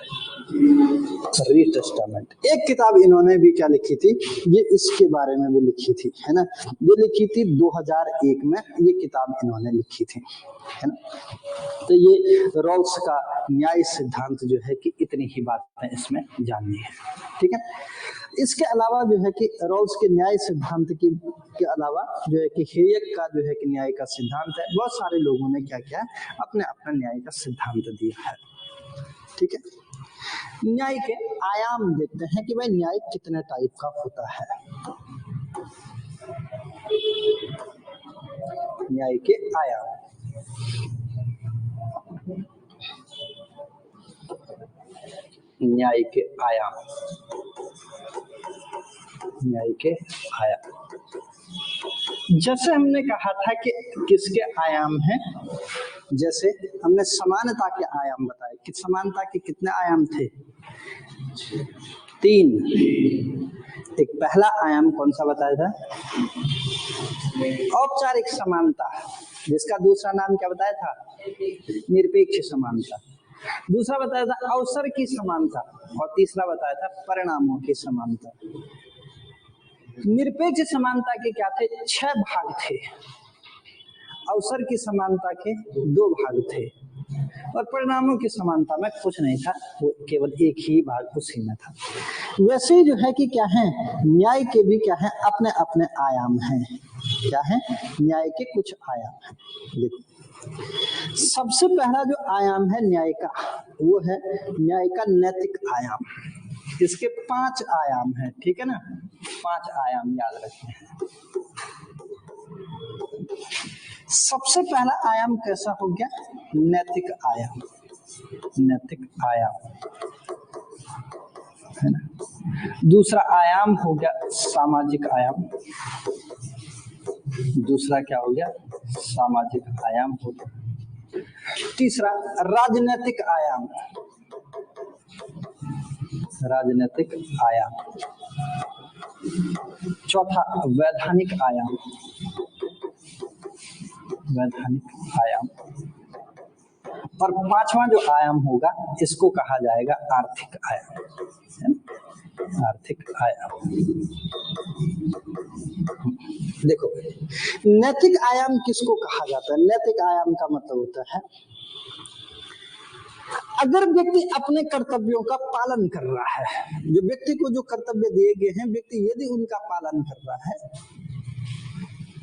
रीटेस्टामेंट। एक किताब इन्होंने भी क्या लिखी थी, ये इसके बारे में भी लिखी थी, है ना, ये लिखी थी 2001 में, ये किताब इन्होंने लिखी थी, है ना। तो ये रॉल्स का न्याय सिद्धांत जो है कि इतनी ही बातें इसमें जाननी है, ठीक है। इसके अलावा जो है कि रॉल्स के न्याय सिद्धांत के अलावा जो है कि हेयक का जो है कि न्याय का सिद्धांत है। बहुत सारे लोगों ने क्या किया, अपने अपना न्याय का सिद्धांत दिया है, ठीक है। न्याय के आयाम देखते हैं कि भाई न्याय कितने टाइप का होता है। न्याय के आयाम, न्याय के आयाम, न्याय के आयाम। जैसे हमने कहा था कि किसके आयाम हैं, जैसे हमने समानता के आयाम बताए कि समानता के कितने आयाम थे, 3। एक पहला आयाम कौन सा बताया था, औपचारिक समानता, जिसका दूसरा नाम क्या बताया था, निरपेक्ष समानता। दूसरा बताया था अवसर की समानता, और तीसरा बताया था परिणामों की समानता। निरपेक्ष समानता के क्या थे, 6 भाग थे। अवसर की समानता के 2 भाग थे, और परिणामों की समानता में कुछ नहीं था, वो केवल एक ही भाग उसी में था। वैसे ही जो है कि क्या है, न्याय के भी क्या है, अपने अपने आयाम हैं। क्या है, न्याय के कुछ आयाम हैं। देखो, सबसे पहला जो आयाम है न्याय का, वो है न्याय का नैतिक आयाम। इसके 5 आयाम हैं, ठीक है ना, 5 आयाम याद रखने हैं। सबसे पहला आयाम कैसा हो गया, नैतिक आयाम, नैतिक आयाम, है ना। दूसरा आयाम हो गया सामाजिक आयाम, दूसरा क्या हो गया, सामाजिक आयाम हो गया। तीसरा राजनीतिक आयाम, राजनीतिक आयाम। चौथा वैधानिक आयाम, वैधानिक आयाम। और 5वां जो आयाम होगा इसको कहा जाएगा आर्थिक आयाम, है ना? आर्थिक आयाम। देखो, नैतिक आयाम किसको कहा जाता है, नैतिक आयाम का मतलब होता है अगर व्यक्ति अपने कर्तव्यों का पालन कर रहा है, जो व्यक्ति को जो कर्तव्य दिए गए हैं, व्यक्ति यदि उनका पालन कर रहा है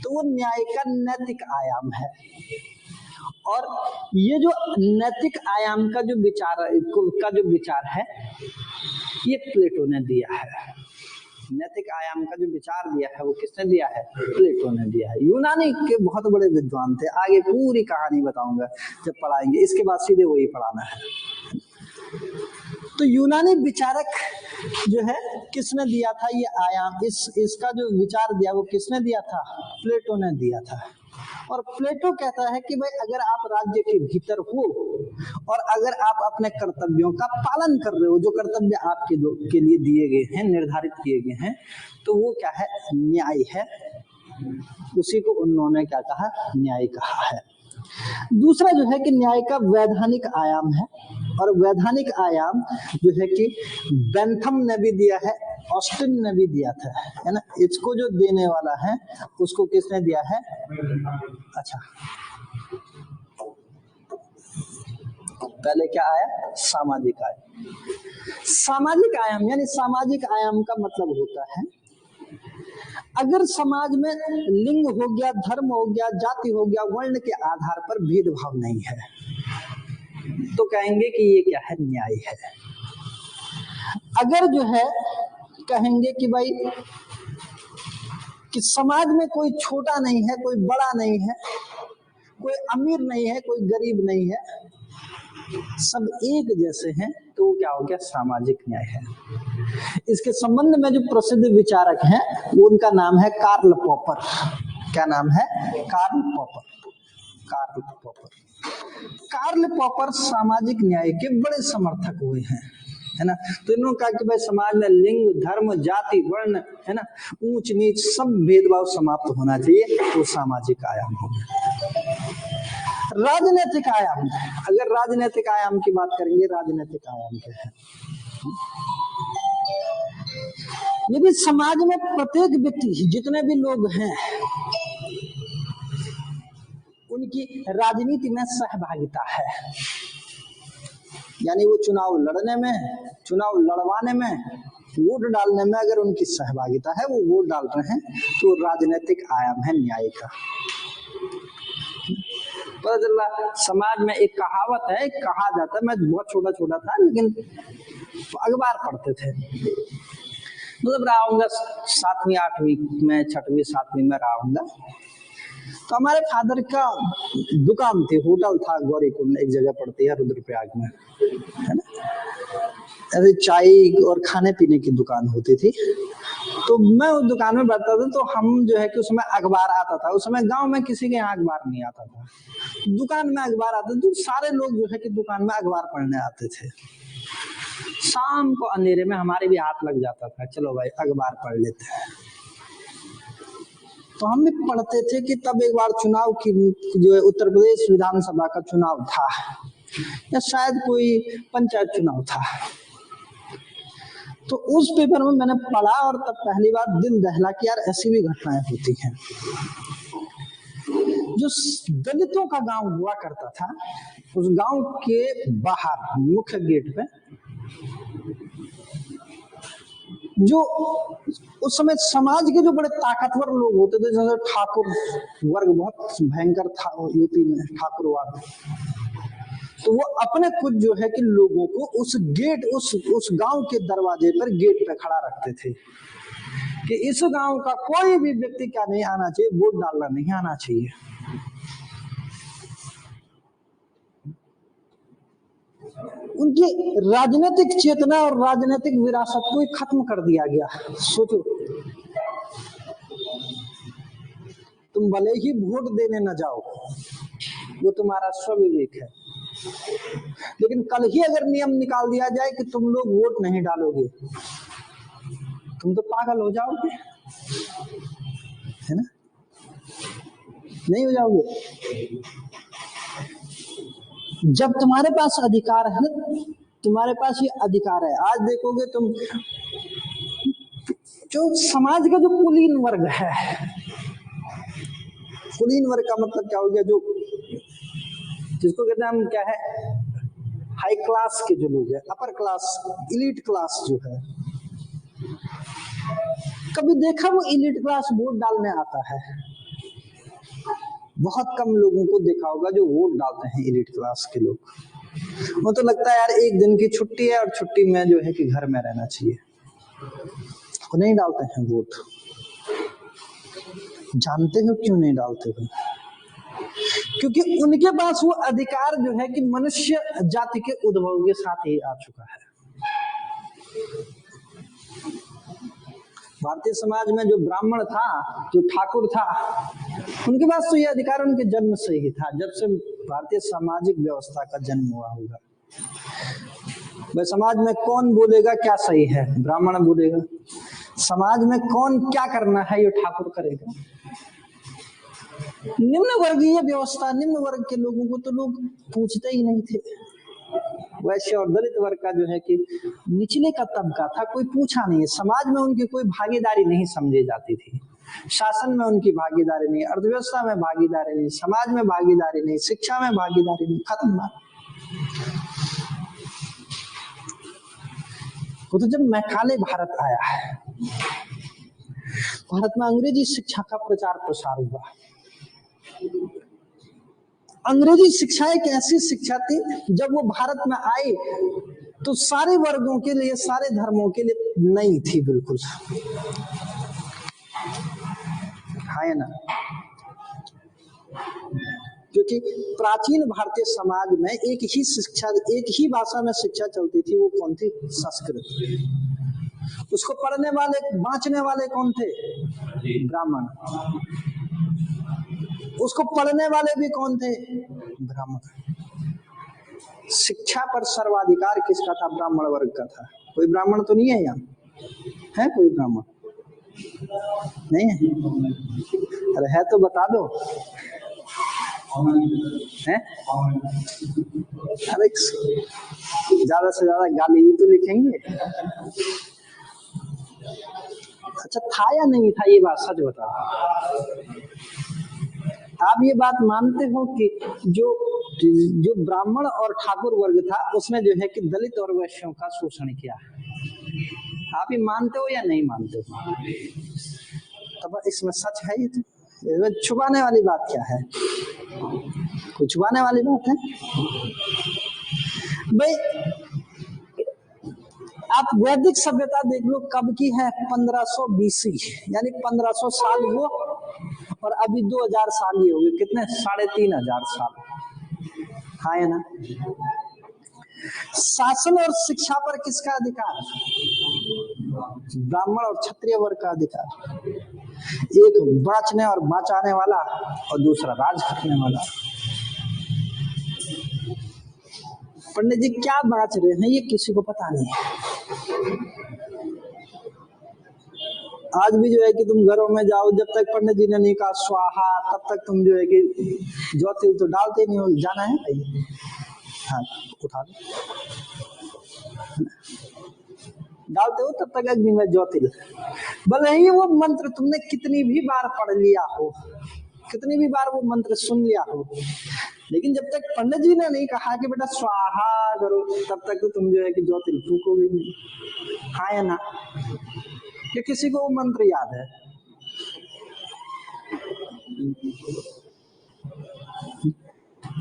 तो वो न्याय का नैतिक आयाम है। और ये जो नैतिक आयाम का जो विचार है ये प्लेटो ने दिया है। नैतिक आयाम का जो विचार दिया है वो किसने दिया है, प्लेटो ने दिया है। यूनानी के बहुत बड़े विद्वान थे, आगे पूरी कहानी बताऊंगा जब पढ़ाएंगे, इसके बाद सीधे वही पढ़ाना है। तो यूनानी विचारक जो है किसने दिया था ये आयाम, इसका जो विचार दिया वो किसने दिया था, प्लेटो ने दिया था। और प्लेटो कहता है कि भाई अगर आप राज्य के भीतर हो और अगर आप अपने कर्तव्यों का पालन कर रहे हो, जो कर्तव्य आपके के लिए दिए गए हैं, निर्धारित किए गए हैं, तो वो क्या है, न्याय है। उसी को उन्होंने क्या कहा, न्याय कहा है। दूसरा जो है कि न्याय का वैधानिक आयाम है, और वैधानिक आयाम जो है कि बेंथम ने भी दिया है, ऑस्टिन ने भी दिया था, है ना। इसको जो देने वाला है उसको किसने दिया है, अच्छा पहले क्या आया, सामाजिक आयाम। सामाजिक आयाम यानी सामाजिक आयाम का मतलब होता है अगर समाज में लिंग हो गया, धर्म हो गया, जाति हो गया, वर्ण के आधार पर भेदभाव नहीं है तो कहेंगे कि ये क्या है, न्याय है। अगर जो है कहेंगे कि भाई कि समाज में कोई छोटा नहीं है, कोई बड़ा नहीं है, कोई अमीर नहीं है, कोई गरीब नहीं है, सब एक जैसे हैं, तो वो क्या हो गया, सामाजिक न्याय है। इसके संबंध में जो प्रसिद्ध विचारक हैं वो उनका नाम है कार्ल पॉपर। क्या नाम है, Karl Popper. Karl Popper, Karl Popper सामाजिक न्याय के बड़े समर्थक हुए हैं, है ना। तो इन्होंने कहा कि भाई समाज में लिंग, धर्म, जाति, वर्ण, है ना, ऊंच नीच सब भेदभाव समाप्त होना चाहिए, तो सामाजिक आयाम हो गया। राजनीतिक आयाम, अगर राजनीतिक आयाम की बात करेंगे, राजनीतिक आयाम क्या है, यदि समाज में प्रत्येक व्यक्ति, जितने भी लोग हैं, उनकी राजनीति में सहभागिता है, यानी वो चुनाव लड़ने में, चुनाव लड़वाने में, वोट डालने में अगर उनकी सहभागिता है, वो वोट डाल रहे हैं, तो राजनीतिक आयाम है न्याय का। पता चला समाज में एक कहावत है, कहा जाता है, मैं बहुत छोटा छोटा था लेकिन अखबार पढ़ते थे, मतलब रहा होगा 7वीं 8वीं में, 6वीं 7वीं में रहा होगा। तो हमारे फादर का दुकान थी, होटल था, गौरीकुंड एक जगह पड़ती है रुद्रप्रयाग में, है ना। ऐसे चाय और खाने पीने की दुकान होती थी। तो मैं उस दुकान में बैठता था, तो हम जो है कि उसमें अखबार आता था। उस समय गांव में किसी के यहाँ अखबार नहीं आता था, दुकान में अखबार आता था, तो सारे लोग जो है कि दुकान में अखबार पढ़ने आते थे। शाम को अंधेरे में हमारे भी हाथ लग जाता था, चलो भाई अखबार पढ़ लेते हैं। तो हम भी पढ़ते थे कि तब एक बार चुनाव की, जो है उत्तर प्रदेश विधानसभा का चुनाव था, या शायद कोई पंचायत चुनाव था। तो उस पेपर में मैंने पढ़ा और तब पहली बार दिल दहला कि यार ऐसी भी घटनाएं होती हैं। जो दलितों का गांव हुआ करता था, उस गांव के बाहर मुख्य गेट पे जो उस समय समाज के जो बड़े ताकतवर लोग होते थे, जैसे ठाकुर वर्ग बहुत भयंकर था यूपी में, ठाकुरवाद, तो वो अपने खुद जो है कि लोगों को उस गेट, उस गांव के दरवाजे पर, गेट पे खड़ा रखते थे कि इस गांव का कोई भी व्यक्ति क्या नहीं आना चाहिए, वोट डालना नहीं आना चाहिए। उनकी राजनीतिक चेतना और राजनीतिक विरासत को खत्म कर दिया गया। सोचो, तुम भले ही वोट देने न जाओ, वो तुम्हारा स्वविवेक है, लेकिन कल ही अगर नियम निकाल दिया जाए कि तुम लोग वोट नहीं डालोगे, तुम तो पागल हो जाओगे, है ना, नहीं हो जाओगे। जब तुम्हारे पास अधिकार है, तुम्हारे पास ये अधिकार है। आज देखोगे तुम, जो समाज का जो कुलीन वर्ग है, कुलीन वर्ग का मतलब क्या हो गया, जो जिसको कहते हैं हम, क्या है, हाई क्लास के जो लोग हैं, अपर क्लास, इलीट क्लास जो है, कभी देखा वो इलीट क्लास वोट डालने आता है? बहुत कम लोगों को देखा होगा जो वोट डालते हैं इलीट क्लास के लोग। वो तो लगता है यार एक दिन की छुट्टी है और छुट्टी में जो है कि घर में रहना चाहिए, वो नहीं डालते हैं वोट। जानते हो क्यों नहीं डालते हो? क्योंकि उनके पास वो अधिकार जो है कि मनुष्य जाति के उद्भव के साथ ही आ चुका है। भारतीय समाज में जो ब्राह्मण था, जो ठाकुर था, उनके पास तो ये अधिकार उनके जन्म से ही था, जब से भारतीय सामाजिक व्यवस्था का जन्म हुआ होगा। भाई समाज में कौन बोलेगा क्या सही है, ब्राह्मण बोलेगा। समाज में कौन क्या करना है, ये ठाकुर करेगा। निम्न वर्गीय व्यवस्था, निम्न वर्ग के लोगों को तो लोग पूछते ही नहीं थे। वैश्य और दलित वर्ग का जो है कि निचले का तबका था, कोई पूछा नहीं। समाज में उनकी कोई भागीदारी नहीं समझी जाती थी, शासन में उनकी भागीदारी नहीं, अर्थव्यवस्था में भागीदारी नहीं, समाज में भागीदारी नहीं, शिक्षा में भागीदारी नहीं, खत्म बात। वो तो जब मैकाले भारत आया है, भारत में अंग्रेजी शिक्षा का प्रचार प्रसार हुआ। अंग्रेजी शिक्षा एक ऐसी शिक्षा थी, जब वो भारत में आई तो सारे वर्गों के लिए, सारे धर्मों के लिए नई थी बिल्कुल, है ना। क्योंकि प्राचीन भारतीय समाज में एक ही शिक्षा, एक ही भाषा में शिक्षा चलती थी, वो कौन थी? संस्कृत। उसको पढ़ने वाले, बांचने वाले कौन थे? ब्राह्मण। उसको पढ़ने वाले भी कौन थे? ब्राह्मण। शिक्षा पर सर्वाधिकार किसका था? ब्राह्मण वर्ग का था। कोई ब्राह्मण तो नहीं है यहाँ? है कोई ब्राह्मण? नहीं है? अरे है तो बता दो। हैं? अरे ज्यादा से ज्यादा गाली ही तो लिखेंगे। अच्छा था या नहीं था, ये बात सच बताओ। आप ये बात मानते हो कि जो जो ब्राह्मण और ठाकुर वर्ग था उसने जो है कि दलित और वैश्यों का शोषण किया? आप ये मानते हो या नहीं मानते हो? तब इसमें सच है, ये तो इसमें छुपाने वाली बात क्या है? कोई छुपाने वाली बात है भाई? आप वैदिक सभ्यता देख लो कब की है, 1500 BC, यानी 1500 साल वो, और अभी 2000 साल ही हो गए, कितने 3500 साल। हाँ है ना? शासन और शिक्षा पर किसका अधिकार? ब्राह्मण और क्षत्रिय वर्ग का अधिकार। एक बांचने और बचाने वाला और दूसरा राज करने वाला। पंडित जी क्या बांच रहे हैं ये किसी को पता नहीं है। आज भी जो है कि तुम घरों में जाओ, जब तक पंडित जी ने नहीं कहा स्वाहा तब तक तुम जो है कि ज्योतिल तो डालते नहीं हो। जाना है भाई? हाँ उठा लो, डालते हो तब तक अग्नि में ज्योतिल। भले ही वो मंत्र तुमने कितनी भी बार पढ़ लिया हो, कितनी भी बार वो मंत्र सुन लिया हो, लेकिन जब तक पंडित जी ने नहीं कहा कि बेटा स्वाहा करो तब तक तो तुम जो है कि ज्योतिल फूकोगे नहीं। हाँ या ना? कि किसी को वो मंत्र याद है?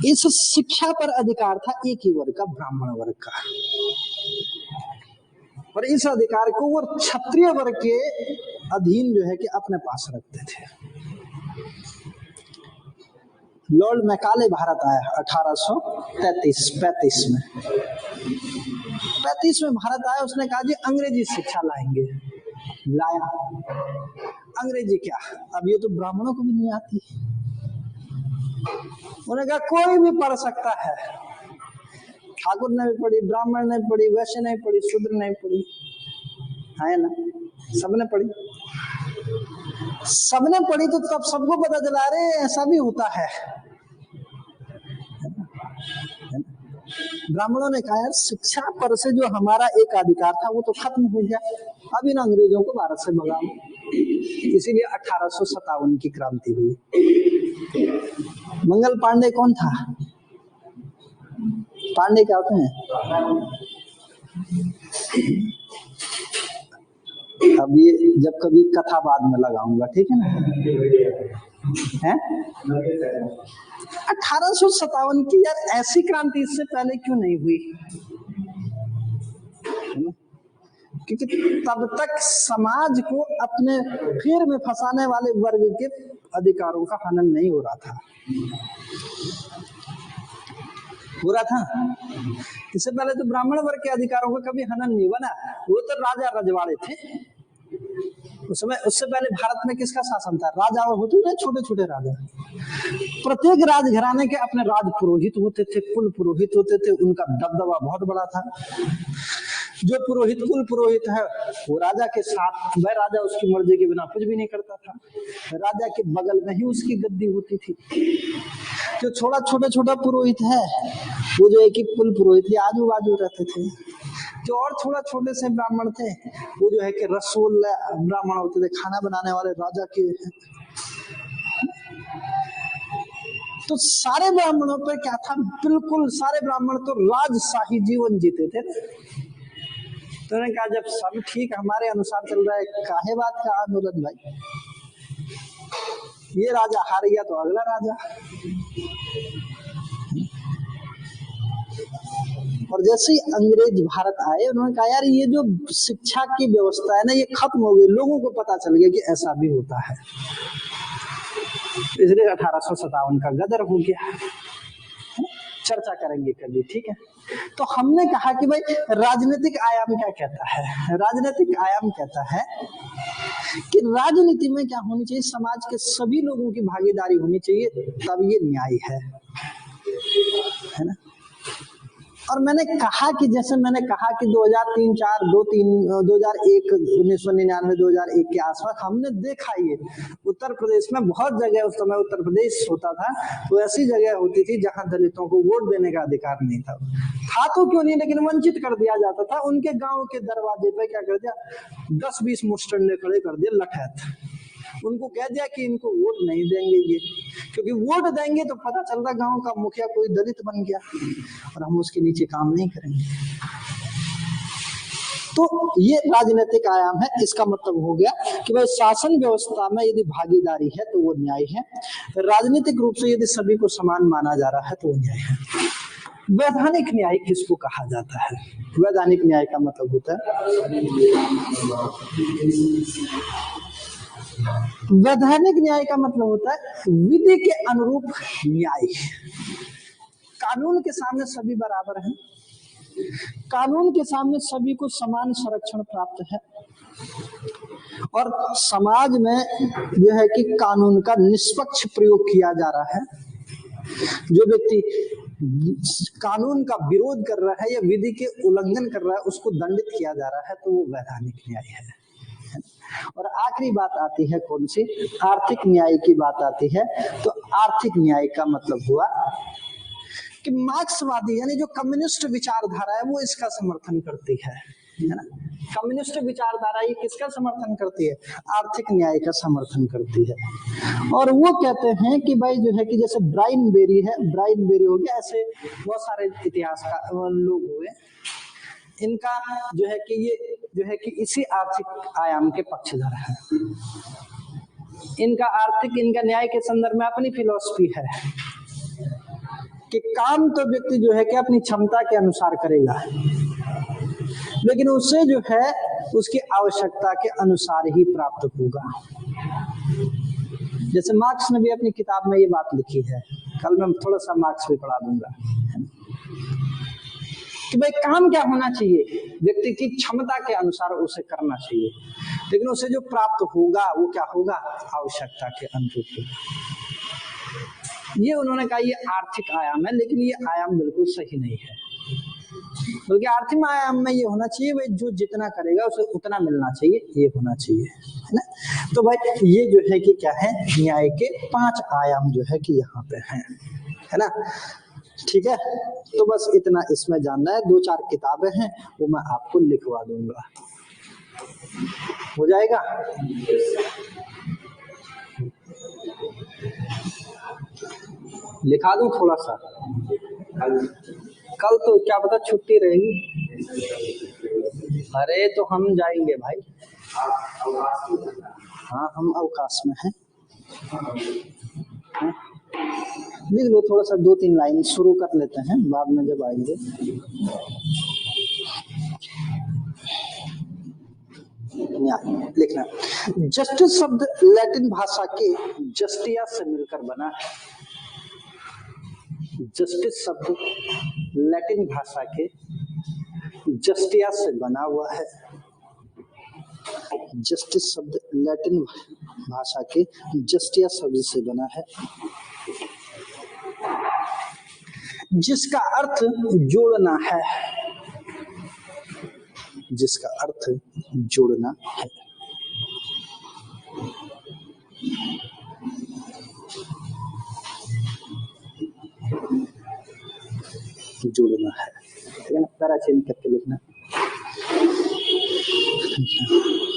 इस शिक्षा पर अधिकार था एक ही वर्ग का, ब्राह्मण वर्ग का, और इस अधिकार को वो क्षत्रिय वर्ग के अधीन जो है कि अपने पास रखते थे। लॉर्ड मैकाले भारत आया 1835 में। 35 में भारत आया, उसने कहा जी अंग्रेजी शिक्षा लाएंगे। लाया अंग्रेजी क्या, अब ये तो ब्राह्मणों को भी नहीं आती। उन्होंने कहा कोई भी पढ़ सकता है, ठाकुर ने भी पढ़ी, ब्राह्मण ने भी पढ़ी, वैश्य ने भी पढ़ी, शूद्र ने भी पढ़ी। है ना? सबने पढ़ी। सबने पढ़ी तो तब सबको पता चला अरे ऐसा भी होता है। ब्राह्मणों ने कहा यार शिक्षा पर से जो हमारा एक अधिकार था वो तो खत्म हो गया, अब इन अंग्रेजों को भारत से भगाओ। इसीलिए 1857 की क्रांति हुई। मंगल पांडे कौन था? पांडे क्या होते हैं? अब ये जब कभी कथा बाद में लगाऊंगा, ठीक है ना? है 1857 की यार ऐसी क्रांति इससे पहले क्यों नहीं हुई? क्योंकि तब तक समाज को अपने फेर में फंसाने वाले वर्ग के अधिकारों का हनन नहीं हो रहा था। हो रहा था? इससे पहले तो ब्राह्मण वर्ग के अधिकारों का कभी हनन नहीं हुआ ना। वो तो राजा रजवाड़े थे उस समय। उससे पहले भारत में किसका शासन था? राजा और होते थे छोटे छोटे राजा। प्रत्येक राजघराने के अपने राज पुरोहित होते थे, कुल पुरोहित होते थे, उनका दबदबा बहुत बड़ा था। जो पुरोहित कुल पुरोहित है वो राजा के साथ, वह राजा उसकी मर्जी के बिना कुछ भी नहीं करता था। राजा के बगल में ही उसकी गद्दी होती थी। जो छोटा छोटा छोटा पुरोहित है वो जो है कि कुल पुरोहित के आजू बाजू रहते थे। जो और थोड़ा छोटे से ब्राह्मण थे वो जो है कि रसोल ब्राह्मण होते थे, खाना बनाने वाले राजा के। तो सारे ब्राह्मणों पर क्या था? बिल्कुल सारे ब्राह्मण तो राजशाही जीवन जीते थे। तो उन्होंने कहा जब सब ठीक हमारे अनुसार चल रहा है, काहे बात का आंदोलन भाई? ये राजा हार गया तो अगला राजा। और जैसे ही अंग्रेज भारत आए उन्होंने कहा यार ये जो शिक्षा की व्यवस्था है ना ये खत्म हो गई, लोगों को पता चल गया कि ऐसा भी होता है। इसलिए 1857 का गदर हो गया। चर्चा करेंगे कभी, ठीक है? तो हमने कहा कि भाई राजनीतिक आयाम क्या कहता है? राजनीतिक आयाम कहता है कि राजनीति में क्या होनी चाहिए? समाज के सभी लोगों की भागीदारी होनी चाहिए, तब ये न्याय है ना? और मैंने कहा कि जैसे मैंने कहा कि 2003, 4, 2, 3, 2001, 1999, 2001 के आसपास हमने देखा ये उत्तर प्रदेश में बहुत जगह, उस समय उत्तर प्रदेश होता था, तो ऐसी जगह होती थी जहां दलितों को वोट देने का अधिकार नहीं था तो क्यों नहीं, लेकिन वंचित कर दिया जाता था। उनके गांव के दरवाजे पे क्या कर दिया, 10-20 मुस्टंडे खड़े कर दिए लठैत, उनको कह दिया कि इनको वोट नहीं देंगे ये, क्योंकि वोट देंगे तो पता चल रहा गांव का मुखिया कोई दलित बन गया और हम उसके नीचे काम नहीं करेंगे। तो ये राजनीतिक आयाम है। इसका मतलब हो गया कि भाई शासन व्यवस्था में यदि भागीदारी है तो वो न्याय है, राजनीतिक रूप से यदि सभी को समान माना जा रहा है तो वो न्याय है। वैधानिक न्याय किसको कहा जाता है? वैधानिक न्याय का मतलब होता है, वैधानिक न्याय का मतलब होता है विधि के अनुरूप न्याय। कानून के सामने सभी बराबर हैं, कानून के सामने सभी को समान संरक्षण प्राप्त है और समाज में जो है कि कानून का निष्पक्ष प्रयोग किया जा रहा है। जो व्यक्ति कानून का विरोध कर रहा है या विधि के उल्लंघन कर रहा है उसको दंडित किया जा रहा है, तो वो वैधानिक न्याय है। और आखिरी बात आती है कौन सी? आर्थिक न्याय की बात आती है। तो आर्थिक न्याय का मतलब हुआ कि मार्क्सवादी यानी जो कम्युनिस्ट विचारधारा है वो इसका समर्थन करती है ना। कम्युनिस्ट विचारधारा ये किसका समर्थन करती है? आर्थिक न्याय का समर्थन करती है। और वो कहते हैं कि भाई जो है कि जैसे ब्राइन बेरी है, ब्राइन बेरी हो गया, ऐसे बहुत सारे इतिहास का लोग हुए, इनका जो है कि ये जो है कि इसी आर्थिक आयाम के पक्षधर है। इनका आर्थिक, इनका न्याय के संदर्भ में अपनी फिलॉसफी है कि काम तो व्यक्ति जो है कि अपनी क्षमता के अनुसार करेगा, लेकिन उसे जो है उसकी आवश्यकता के अनुसार ही प्राप्त होगा। जैसे मार्क्स ने भी अपनी किताब में ये बात लिखी है, कल मैं थोड़ा सा मार्क्स भी पढ़ा दूंगा कि भाई काम क्या होना चाहिए, व्यक्ति की क्षमता के अनुसार उसे करना चाहिए, लेकिन उसे जो प्राप्त होगा वो क्या होगा? आवश्यकता के अनुरूप होगा। ये उन्होंने कहा ये आर्थिक आयाम है, लेकिन ये आयाम बिल्कुल सही नहीं है, बल्कि आर्थिक आयाम में ये होना चाहिए भाई जो जितना करेगा उसे उतना मिलना चाहिए, ये होना चाहिए, है ना। तो भाई ये जो है कि क्या है, न्याय के 5 आयाम जो है कि यहाँ पे हैं, है ना। ठीक है, तो बस इतना इसमें जानना है। 2-4 किताबें हैं वो मैं आपको लिखवा दूंगा, हो जाएगा। लिखा दूं थोड़ा सा? कल तो क्या पता छुट्टी रहेगी। अरे तो हम जाएंगे भाई। हाँ हम अवकाश में हैं। लिख लो थोड़ा सा, 2-3 लाइन शुरू कर लेते हैं, बाद में जब आएंगे। लिखना, जस्टिस शब्द लैटिन भाषा के जस्टिया से मिलकर बना है। जस्टिस शब्द लैटिन भाषा के जस्टिया से बना हुआ है। जस्टिस शब्द लैटिन भाषा के जस्टिया शब्द से बना है, जिसका अर्थ जोड़ना है, जिसका अर्थ जोड़ना है। जोड़ना है, ठीक है ना। पैरा चेंज करके लिखना।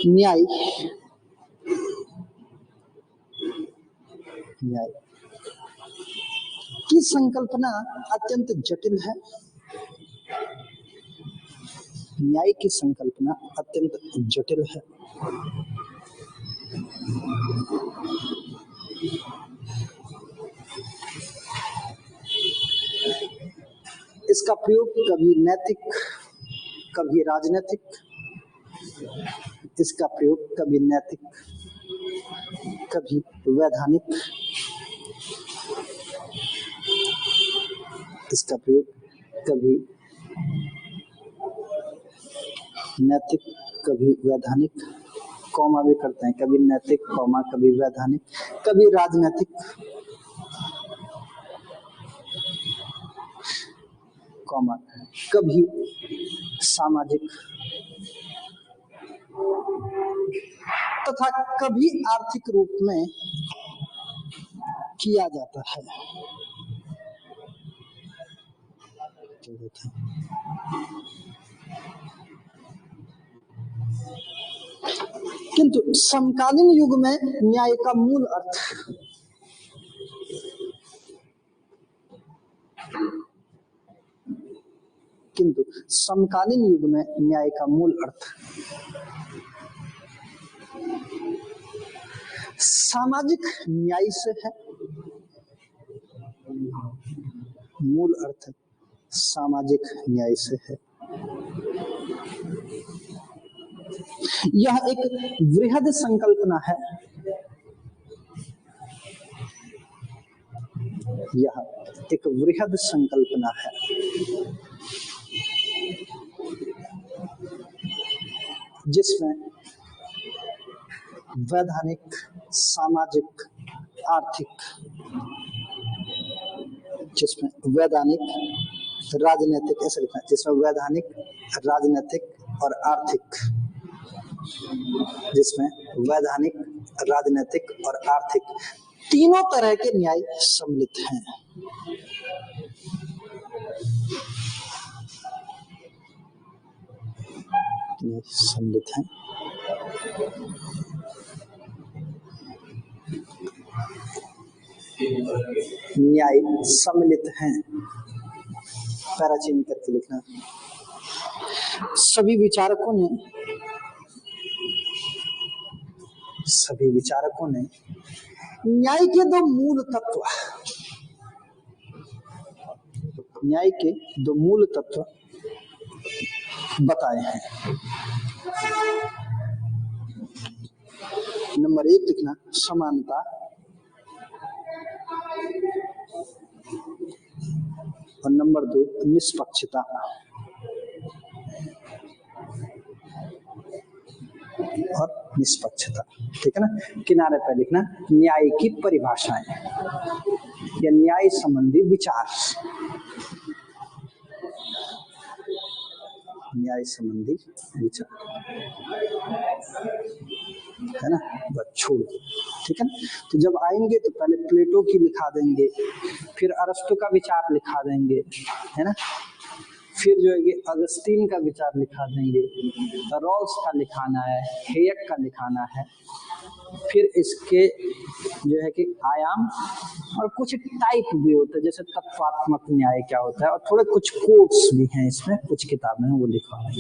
न्याय, न्याय की संकल्पना अत्यंत जटिल है। न्याय की संकल्पना अत्यंत जटिल है। इसका प्रयोग कभी नैतिक, कभी राजनीतिक, इसका प्रयोग कभी नैतिक, कभी वैधानिक, इसका प्रयोग कभी नैतिक, कभी वैधानिक, कॉमा भी करते हैं, कभी नैतिक कॉमा कभी वैधानिक, कभी राजनीतिक, कॉमा कभी सामाजिक तथा कभी आर्थिक रूप में किया जाता है। किंतु समकालीन युग में न्याय का मूल अर्थ किंतु समकालीन युग में न्याय का मूल अर्थ सामाजिक न्याय से है। मूल अर्थ सामाजिक न्याय से है। यह एक वृहद संकल्पना है। यह एक वृहद संकल्पना है जिसमें वैधानिक, सामाजिक, आर्थिक, जिसमें वैधानिक, राजनीतिक, ऐसा लिखना है, जिसमें वैधानिक, राजनीतिक और आर्थिक, जिसमें वैधानिक, राजनीतिक और आर्थिक तीनों तरह के न्याय सम्मिलित हैं। सम्मिलित हैं। न्याय सम्मिलित हैं। पैरा चेंज करके लिखना। सभी विचारकों ने न्याय के दो मूल तत्व बताए हैं। नंबर 1 लिखना समानता, और नंबर 2 निष्पक्षता। ठीक है ना। किनारे पर लिखना न्याय की परिभाषाएं या न्याय संबंधी विचार। न्याय संबंधी विचार है ना। बस छोड़, ठीक है ना। तो जब आएंगे तो पहले प्लेटो की लिखा देंगे, फिर अरस्तु का विचार लिखा देंगे, है ना। फिर जो है कि अगस्तीन का विचार लिखा देंगे, रॉल्स का लिखाना है, हेयक का लिखाना है। फिर इसके जो है कि आयाम और कुछ टाइप भी होते हैं, जैसे तत्वात्मक न्याय क्या होता है, और थोड़े कुछ कोट्स भी हैं इसमें, कुछ किताबें हैं वो लिखा है।